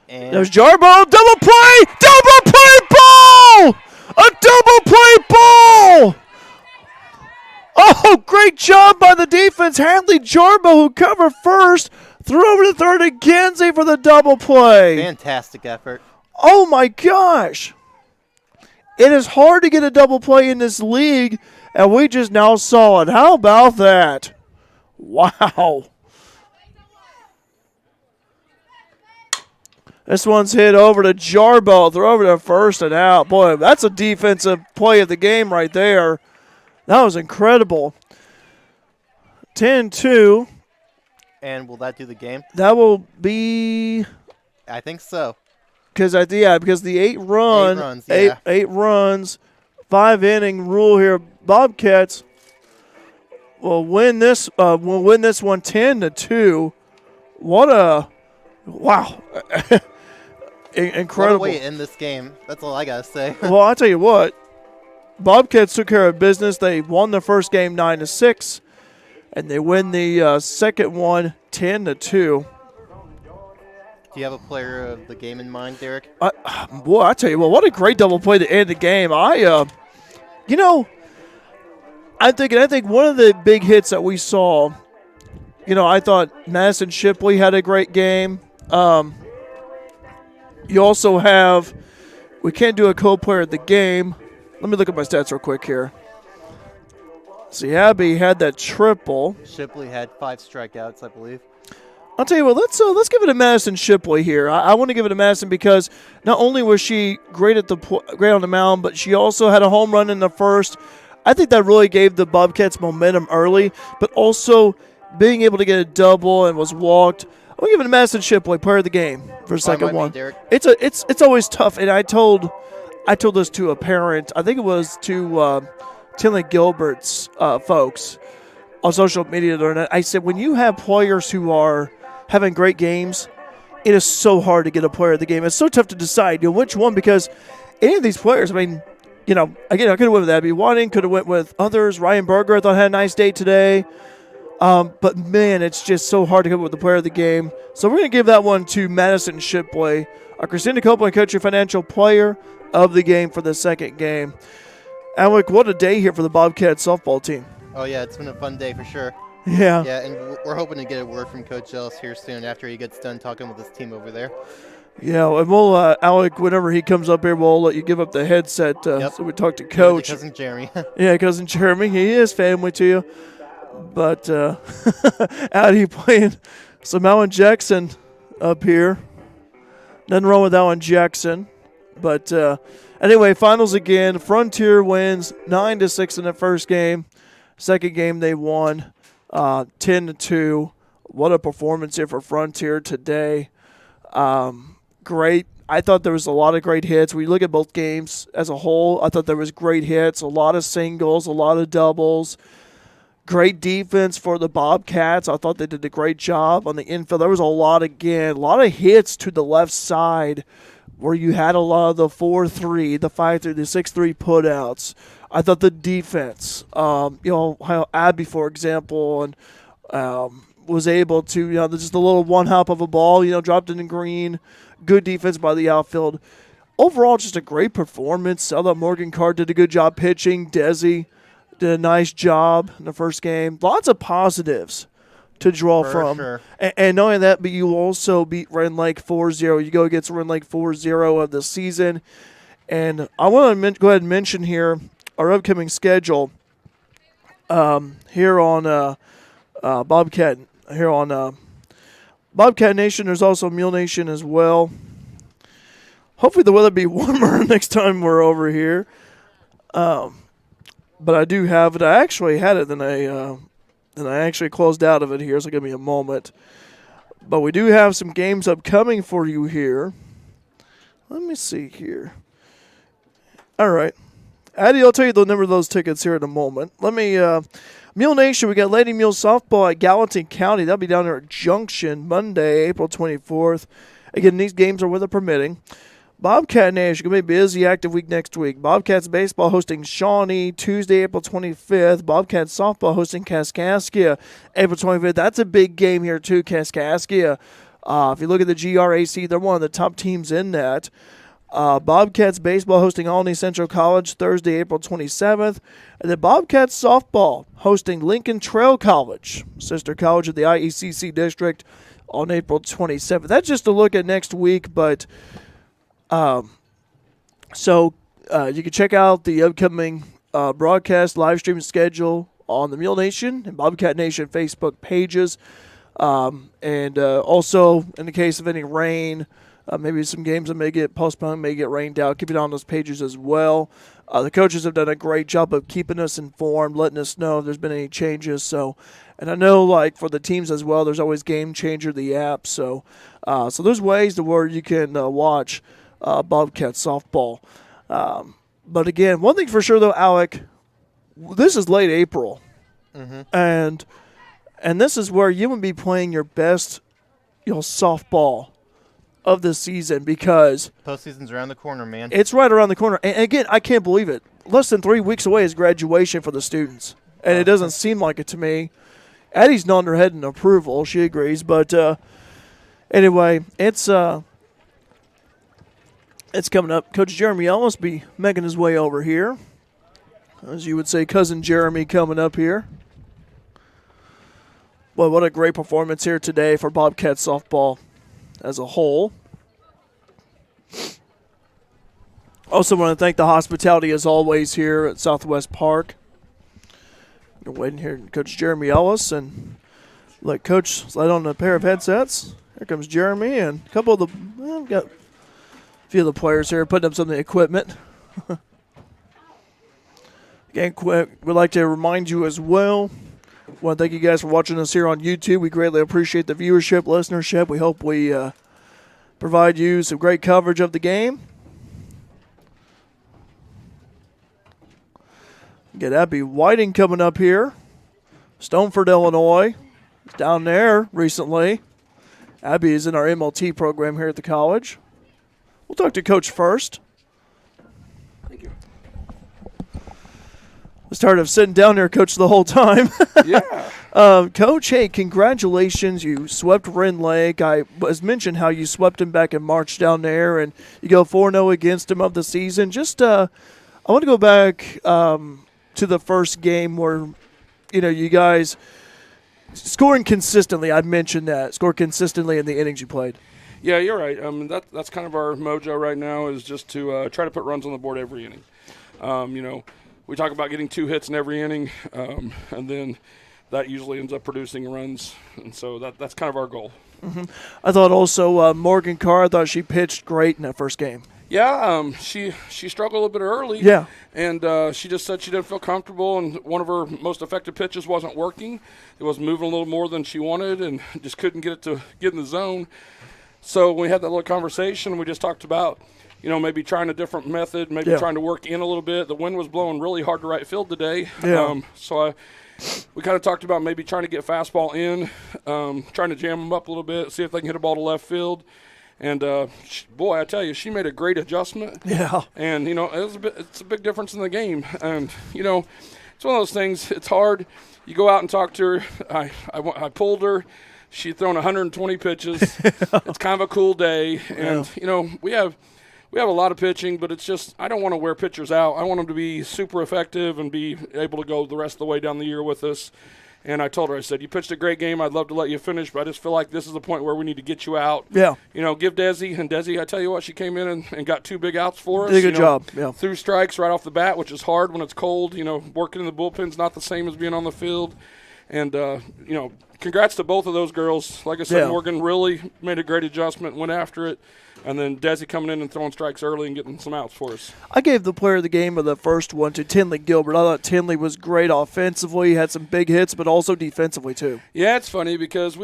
Speaker 2: And
Speaker 1: There's Jarbo. Double play! Double play ball! A double play ball! Oh, great job by the defense. Hadley Jarbo, who covered first, threw over to third again for the double play.
Speaker 2: fantastic effort.
Speaker 1: Oh, my gosh. It is hard to get a double play in this league, and we just now saw it. How about that? Wow. This one's hit over to Jarbo. Throw over to first and out. Boy, that's a defensive play of the game right there. That was incredible. 10-2.
Speaker 2: And will that do the game?
Speaker 1: That will be
Speaker 2: I think so.
Speaker 1: because the 8 run,
Speaker 2: 8 runs, yeah.
Speaker 1: eight runs, 5 inning rule here. Bobcats will win this. Will win this one 10-2. What a wow! Incredible.
Speaker 2: What a way to end this game. That's all I gotta say.
Speaker 1: Well, I'll tell you what. Bobcats took care of business. They won the first game 9-6, and they win the second one 10-2.
Speaker 2: Do you have a player of the game in mind, Derek?
Speaker 1: Boy, I tell you what a great double play to end the game. I think one of the big hits that we saw, I thought Madison Shipley had a great game. You also have, we can't do a co-player of the game. Let me look at my stats real quick here. See, Abby had that triple.
Speaker 2: Shipley had 5 strikeouts, I believe.
Speaker 1: I'll tell you what, let's give it to Madison Shipley here. I want to give it to Madison because not only was she great great on the mound, but she also had a home run in the first. I think that really gave the Bobcats momentum early, but also being able to get a double and was walked. I'm gonna give it to Madison Shipley, player of the game for the second one. It's always tough, and I told this to a parent. I think it was to Tinley Gilbert's folks on social media. I said, when you have players who are having great games, it is so hard to get a player of the game. It's so tough to decide which one, because any of these players, again, I could have went with Abby Wadding, could have went with others. Ryan Berger, I thought, had a nice day today. But, man, it's just so hard to come up with the player of the game. So we're going to give that one to Madison Shipley, our Christina Copeland Country Financial player of the game for the second game. Alec, what a day here for the Bobcats softball team.
Speaker 2: Oh, yeah, it's been a fun day for sure.
Speaker 1: Yeah.
Speaker 2: Yeah, and we're hoping to get a word from Coach Ellis here soon after he gets done talking with his team over there.
Speaker 1: Yeah, and we'll, Alec, whenever he comes up here, we'll let you give up the headset so we talk to Coach.
Speaker 2: Cousin Jeremy.
Speaker 1: Yeah, Cousin Jeremy. He is family to you. But out here playing some Alan Jackson up here. Nothing wrong with Alan Jackson. But anyway, finals again. Frontier wins 9-6 in the first game. Second game they won 10-2. What a performance here for Frontier today. Great. I thought there was a lot of great hits. When you look at both games as a whole, I thought there was great hits, a lot of singles, a lot of doubles. Great defense for the Bobcats. I thought they did a great job on the infield. There was a lot of hits to the left side where you had a lot of the 4-3, the 5-3, the 6-3 putouts. I thought the defense, how Abby, for example, and was able to, just a little one hop of a ball, dropped it in green. Good defense by the outfield. Overall, just a great performance. I thought Morgan Carr did a good job pitching. Desi did a nice job in the first game. Lots of positives to draw from.
Speaker 2: Sure.
Speaker 1: And not only that, but you also beat Rend Lake 4-0. You go against Rend Lake 4-0 of the season. And I want to go ahead and mention here our upcoming schedule here on Bobcat. Here on Bobcat Nation, there's also Mule Nation as well. Hopefully the weather be warmer next time we're over here. But I do have it. I actually had it, then I actually closed out of it here, so give me a moment. But we do have some games upcoming for you here. Let me see here. All right. Addie, I'll tell you the number of those tickets here in a moment. Let me, Mule Nation, we got Lady Mule Softball at Gallatin County. That'll be down there at Junction Monday, April 24th. Again, these games are weather permitting. Bobcat Nation, going to be a busy, active week next week. Bobcats Baseball hosting Shawnee Tuesday, April 25th. Bobcats Softball hosting Kaskaskia, April 25th. That's a big game here, too, Kaskaskia. If you look at the GRAC, they're one of the top teams in that. Bobcats Baseball hosting Albany Central College Thursday, April 27th. And then Bobcats Softball hosting Lincoln Trail College, sister college of the IECC District, on April 27th. That's just a look at next week, but... So you can check out the upcoming broadcast live stream schedule on the Mule Nation and Bobcat Nation Facebook pages. And also, in the case of any rain, maybe some games that may get postponed, may get rained out, keep it on those pages as well. The coaches have done a great job of keeping us informed, letting us know if there's been any changes. So, and I know, like, for the teams as well, there's always Game Changer, the app. So there's ways to where you can watch Bobcat softball. But again, one thing for sure though, Alec, this is late April, and this is where you would be playing your best, softball of the season because
Speaker 2: Postseason's around the corner, man.
Speaker 1: it's right around the corner. And again, I can't believe it. Less than 3 weeks away is graduation for the students, and it doesn't seem like it to me. Addie's nodding her head in approval. She agrees. But anyway, it's coming up. Coach Jeremy Ellis be making his way over here. As you would say, Cousin Jeremy coming up here. Well, what a great performance here today for Bobcat softball as a whole. Also want to thank the hospitality, as always, here at Southwest Park. We're waiting here, Coach Jeremy Ellis, and let Coach slide on a pair of headsets. Here comes Jeremy and a couple of the, we've got a few of the players here putting up some of the equipment. Again, quick, we'd like to remind you as well, I want to thank you guys for watching us here on YouTube. We greatly appreciate the viewership, listenership. We hope we provide you some great coverage of the game. Get Abby Whiting coming up here. Stoneford, Illinois. Down there recently. Abby is in our MLT program here at the college. We'll talk to Coach first.
Speaker 8: Thank you.
Speaker 1: I was tired of sitting down there, Coach, the whole time.
Speaker 8: Yeah.
Speaker 1: Coach, hey, congratulations. You swept Rend Lake. I was mentioned how you swept him back in March down there, and you go 4-0 against him of the season. Just, I want to go back to the first game where, you guys scoring consistently. I'd mentioned that. Score consistently in the innings you played.
Speaker 8: Yeah, you're right. That's kind of our mojo right now is just to try to put runs on the board every inning. We talk about getting 2 hits in every inning, and then that usually ends up producing runs, and so that's kind of our goal.
Speaker 1: Mm-hmm. I thought also Morgan Carr, I thought she pitched great in that first game.
Speaker 8: Yeah, she struggled a little bit early.
Speaker 1: Yeah.
Speaker 8: And she just said she didn't feel comfortable, and one of her most effective pitches wasn't working. It was moving a little more than she wanted and just couldn't get it to get in the zone. So when we had that little conversation, we just talked about, maybe trying a different method, maybe trying to work in a little bit. The wind was blowing really hard to right field today.
Speaker 1: Yeah.
Speaker 8: We kind of talked about maybe trying to get fastball in, trying to jam them up a little bit, see if they can hit a ball to left field. And, boy, I tell you, she made a great adjustment.
Speaker 1: Yeah.
Speaker 8: And, it's a big difference in the game. And, it's one of those things. It's hard. You go out and talk to her. I pulled her. She'd thrown 120 pitches. It's kind of a cool day. And, we have a lot of pitching, but it's just I don't want to wear pitchers out. I want them to be super effective and be able to go the rest of the way down the year with us. And I told her, I said, you pitched a great game. I'd love to let you finish, but I just feel like this is the point where we need to get you out.
Speaker 1: Yeah.
Speaker 8: Give Desi. And Desi, I tell you what, she came in and got 2 big outs for us.
Speaker 1: Did a good job. Yeah.
Speaker 8: Threw strikes right off the bat, which is hard when it's cold. Working in the bullpen's not the same as being on the field. And, congrats to both of those girls. Like I said, Morgan really made a great adjustment, went after it. And then Desi coming in and throwing strikes early and getting some outs for us.
Speaker 1: I gave the player of the game of the first one to Tinley Gilbert. I thought Tinley was great offensively. He had some big hits, but also defensively too.
Speaker 8: Yeah, it's funny because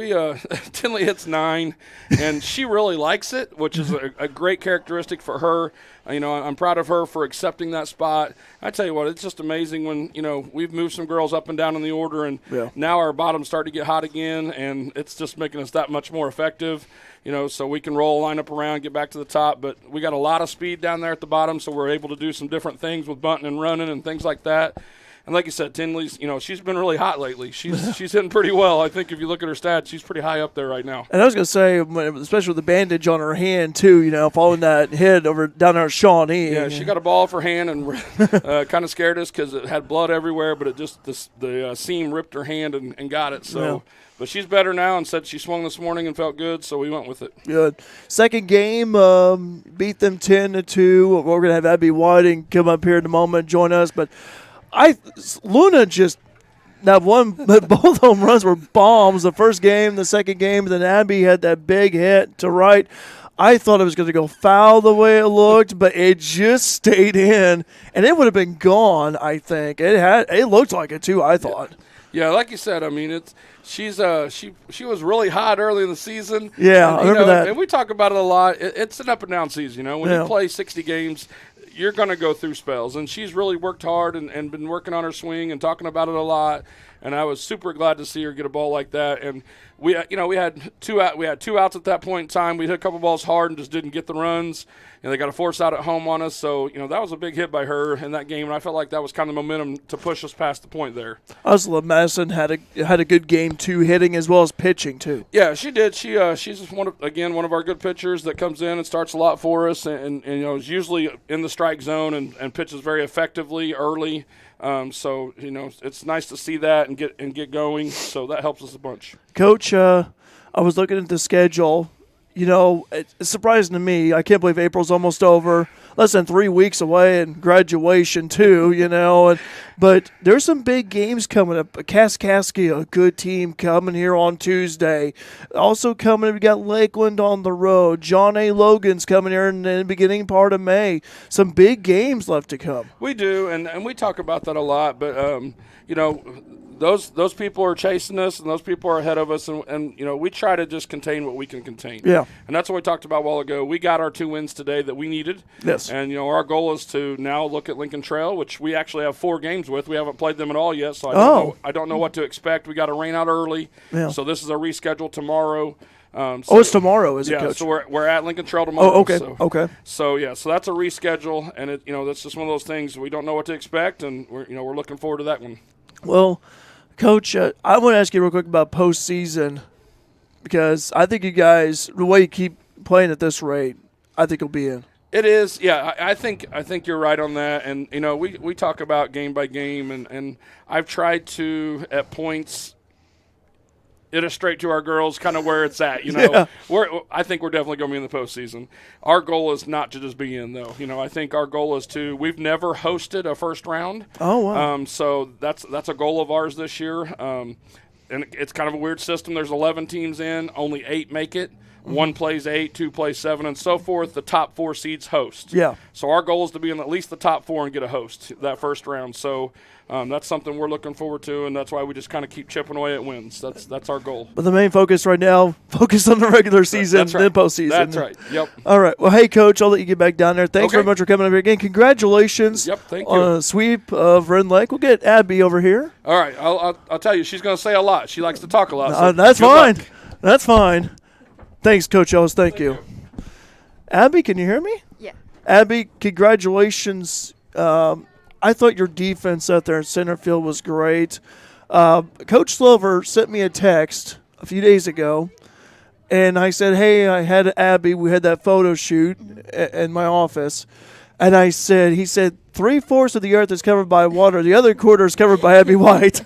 Speaker 8: Tinley hits 9, and she really likes it, which is a great characteristic for her. I'm proud of her for accepting that spot. I tell you what, it's just amazing when, we've moved some girls up and down in the order, and now our bottom's starting to get hot again, and it's just making us that much more effective. So we can roll a lineup around, get back to the top. But we got a lot of speed down there at the bottom, so we're able to do some different things with bunting and running and things like that. And like you said, Tinley's, she's been really hot lately. She's hitting pretty well. I think if you look at her stats, she's pretty high up there right now.
Speaker 1: And I was going to say, especially with the bandage on her hand, too, following that hit over down there at Shawnee.
Speaker 8: Yeah, she got a ball off her hand and kind of scared us because it had blood everywhere, but it just the seam ripped her hand and got it. So. Yeah. But she's better now and said she swung this morning and felt good, so we went with it.
Speaker 1: Good. Second game, beat them 10-2. We're going to have Abby Whiting come up here in a moment, join us. But Luna just both home runs were bombs. The first game, the second game, then Abby had that big hit to right. I thought it was going to go foul the way it looked, but it just stayed in, and it would have been gone. I think it looked like it too. I thought.
Speaker 8: Yeah, like you said, I mean, she was really hot early in the season.
Speaker 1: Yeah,
Speaker 8: and,
Speaker 1: I remember that.
Speaker 8: And we talk about it a lot. It's an up and down season. When you play 60 games, you're going to go through spells. And she's really worked hard and been working on her swing and talking about it a lot. and I was super glad to see her get a ball like that. And we had two outs at that point in time. We hit a couple balls hard and just didn't get the runs. And they got a force out at home on us, so that was a big hit by her in that game, and I felt like that was kind of momentum to push us past the point there.
Speaker 1: Ursula Madison had a good game too, hitting as well as pitching too.
Speaker 8: Yeah, she did. She's one of our good pitchers that comes in and starts a lot for us, and is usually in the strike zone and pitches very effectively early. So it's nice to see that and get going. So that helps us a bunch.
Speaker 1: Coach, I was looking at the schedule. It's surprising to me. I can't believe April's almost over. Less than 3 weeks away and graduation too, but there's some big games coming up. Kaskaskia, a good team, coming here on Tuesday. Also coming, we got Lakeland on the road. John A. Logan's coming here in the beginning part of May. Some big games left to come.
Speaker 8: We do, and we talk about that a lot, but those people are chasing us, and those people are ahead of us, and we try to just contain what we can contain.
Speaker 1: Yeah.
Speaker 8: And that's what we talked about a while ago. We got our 2 wins today that we needed.
Speaker 1: Yes.
Speaker 8: And, our goal is to now look at Lincoln Trail, which we actually have 4 games with. We haven't played them at all yet, so I don't know what to expect. We got to rain out early.
Speaker 1: Yeah.
Speaker 8: So this is a reschedule tomorrow.
Speaker 1: It's tomorrow, is it,
Speaker 8: yeah,
Speaker 1: Coach?
Speaker 8: So we're at Lincoln Trail tomorrow.
Speaker 1: Oh, okay,
Speaker 8: so,
Speaker 1: okay.
Speaker 8: So that's a reschedule, and that's just one of those things we don't know what to expect, and we're looking forward to that one.
Speaker 1: Well, Coach, I want to ask you real quick about postseason, because I think you guys, the way you keep playing at this rate, I think you'll be in.
Speaker 8: It is, yeah. I think you're right on that, and we talk about game by game, and I've tried to at points illustrate to our girls kind of where it's at.
Speaker 1: Yeah.
Speaker 8: I think we're definitely going to be in the postseason. Our goal is not to just be in, though. I think our goal is we've never hosted a first round.
Speaker 1: Oh, wow.
Speaker 8: So that's a goal of ours this year. And it's kind of a weird system. There's 11 teams in, only 8 make it. Mm-hmm. 1 plays 8, 2 plays 7, and so forth. The top 4 seeds host.
Speaker 1: Yeah.
Speaker 8: So our goal is to be in at least the top 4 and get a host that first round. So that's something we're looking forward to, and that's why we just kind of keep chipping away at wins. That's our goal.
Speaker 1: But the main focus right now, focus on the regular season,
Speaker 8: that's right.
Speaker 1: then postseason.
Speaker 8: That's right. Yep.
Speaker 1: All right. Well, hey, Coach, I'll let you get back down there. Thanks very much for coming over here again. Congratulations.
Speaker 8: Yep. Thank you.
Speaker 1: On a sweep of Rend Lake. We'll get Abby over here.
Speaker 8: All right. I'll tell you, she's going to say a lot. She likes to talk a lot. So
Speaker 1: that's
Speaker 8: good
Speaker 1: fine.
Speaker 8: luck.
Speaker 1: That's fine. Thanks, Coach Ellis. Thank you. Abby, can you hear me?
Speaker 4: Yeah.
Speaker 1: Abby, congratulations. I thought your defense out there in center field was great. Coach Slover sent me a text a few days ago, and I said, hey, I had Abby. We had that photo shoot in my office. And he said, 3/4 of the earth is covered by water. The other quarter is covered by Abby White.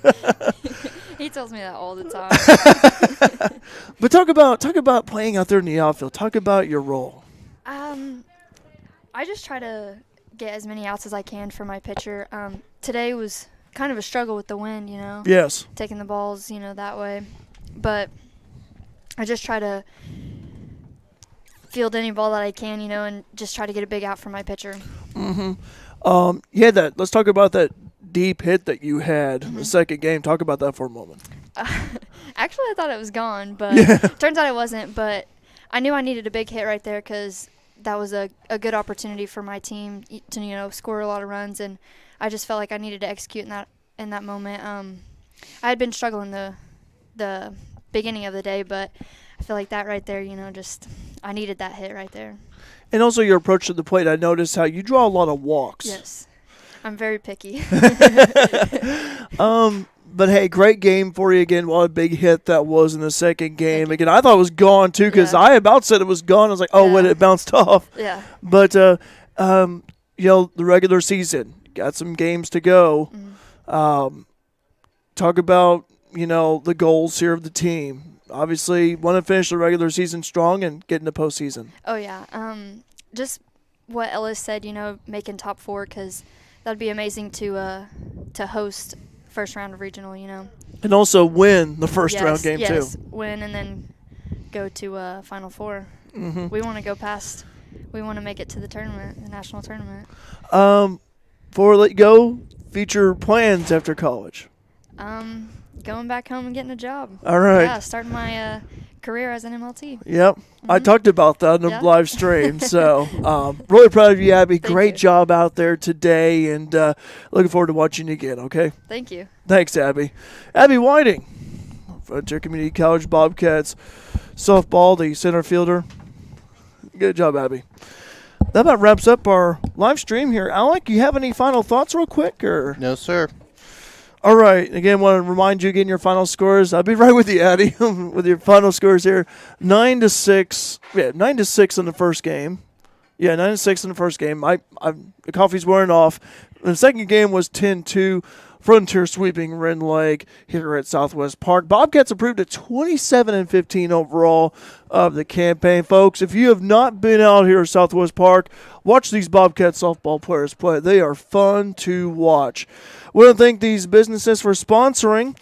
Speaker 4: He tells me that all the time.
Speaker 1: But talk about playing out there in the outfield. Talk about your role.
Speaker 4: I just try to get as many outs as I can for my pitcher. Today was kind of a struggle with the wind,
Speaker 1: Yes.
Speaker 4: taking the balls, that way. But I just try to field any ball that I can, and just try to get a big out for my pitcher.
Speaker 1: Mm-hmm. Let's talk about that deep hit that you had in the second game. Talk about that for a moment.
Speaker 4: Actually, I thought it was gone, but turns out it wasn't. But I knew I needed a big hit right there because that was a good opportunity for my team to score a lot of runs, and I just felt like I needed to execute in that moment. I had been struggling the beginning of the day, but I feel like that right there, I needed that hit right there.
Speaker 1: And also your approach to the plate. I noticed how you draw a lot of walks.
Speaker 4: Yes, I'm very picky.
Speaker 1: But hey, great game for you again. What a big hit that was in the second game. Again, I thought it was gone too because I about said it was gone. I was like, wait, it bounced off.
Speaker 4: Yeah.
Speaker 1: But the regular season got some games to go.
Speaker 4: Mm-hmm.
Speaker 1: Talk about the goals here of the team. Obviously, want to finish the regular season strong and get into postseason.
Speaker 4: Oh yeah. Just what Ellis said. Making top 4 because that'd be amazing to host first round of regional,
Speaker 1: And also win the first round game too.
Speaker 4: Yes, win and then go to Final 4.
Speaker 1: Mm-hmm.
Speaker 4: We want to go past. We want to make it to the tournament, the national tournament.
Speaker 1: Before I let you go, future plans after college.
Speaker 4: going back home and getting a job.
Speaker 1: All right.
Speaker 4: Yeah, starting my career as an MLT.
Speaker 1: Yep. I talked about that on the
Speaker 4: Yeah.
Speaker 1: live stream. So really proud of you, Abby.
Speaker 4: Thank
Speaker 1: Great
Speaker 4: you.
Speaker 1: job out there today, and looking forward to watching you again, okay?
Speaker 4: Thank you.
Speaker 1: Thanks, Abby. Abby Whiting, Frontier Community College Bobcats softball, the center fielder. Good job, Abby. That about wraps up our live stream here. Alec, you have any final thoughts real quick? Or
Speaker 2: No, sir.
Speaker 1: All right. Again, want to remind you again your final scores. I'll be right with you, Addie, with your final scores here. 9-6. Yeah, 9-6 in the first game. Yeah, 9-6 in the first game. The coffee's wearing off. The second game was 10-2. Frontier sweeping Rend here at Southwest Park. Bobcats improved to 27-15 overall of the campaign. Folks, if you have not been out here at Southwest Park, watch these Bobcat softball players play. They are fun to watch. We want to thank these businesses for sponsoring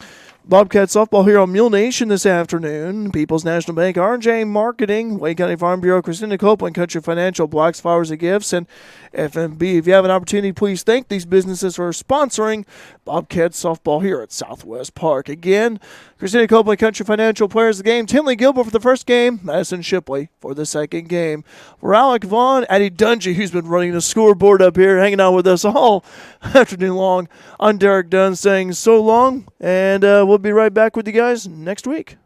Speaker 1: Bobcat softball here on Mule Nation this afternoon. People's National Bank, RJ Marketing, Wayne County Farm Bureau, Christina Copeland, Country Financial, Blacks, Flowers, and Gifts, and FMB. If you have an opportunity, please thank these businesses for sponsoring Bobcat softball here at Southwest Park. Again, Christina Copeland, Country Financial, players of the game. Tinley Gilbert for the first game, Madison Shipley for the second game. For Alec Vaughn, Addie Dungy, who's been running the scoreboard up here, hanging out with us all afternoon long. I'm Derek Dunn saying so long, and we'll be right back with you guys next week.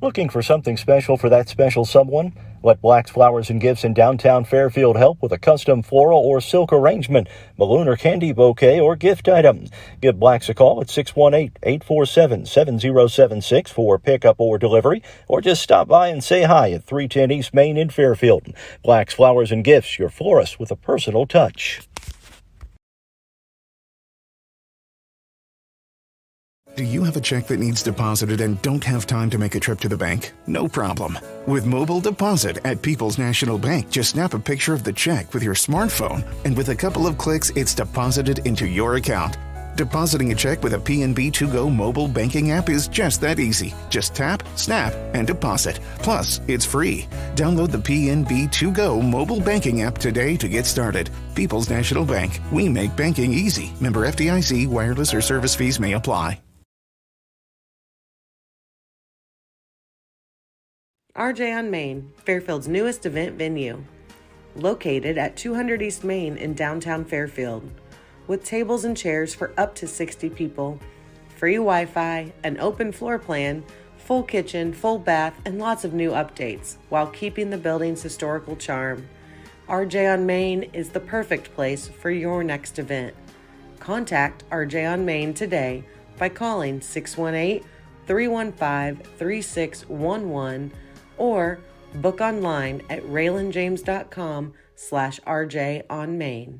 Speaker 3: Looking for something special for that special someone? Let Black's Flowers and Gifts in downtown Fairfield help with a custom floral or silk arrangement, balloon or candy bouquet, or gift item. Give Black's a call at 618-847-7076 for pickup or delivery, or just stop by and say hi at 310 East Main in Fairfield. Black's Flowers and Gifts, your florist with a personal touch.
Speaker 6: Do you have a check that needs deposited and don't have time to make a trip to the bank? No problem. With Mobile Deposit at People's National Bank, just snap a picture of the check with your smartphone, and with a couple of clicks, it's deposited into your account. Depositing a check with a PNB 2Go mobile banking app is just that easy. Just tap, snap, and deposit. Plus, it's free. Download the PNB 2Go mobile banking app today to get started. People's National Bank. We make banking easy. Member FDIC. Wireless or service fees may apply.
Speaker 7: RJ on Main, Fairfield's newest event venue. Located at 200 East Main in downtown Fairfield. With tables and chairs for up to 60 people, free Wi-Fi, an open floor plan, full kitchen, full bath, and lots of new updates, while keeping the building's historical charm. RJ on Main is the perfect place for your next event. Contact RJ on Main today by calling 618-315-3611 or book online at raylanjames.com/RJ on Main.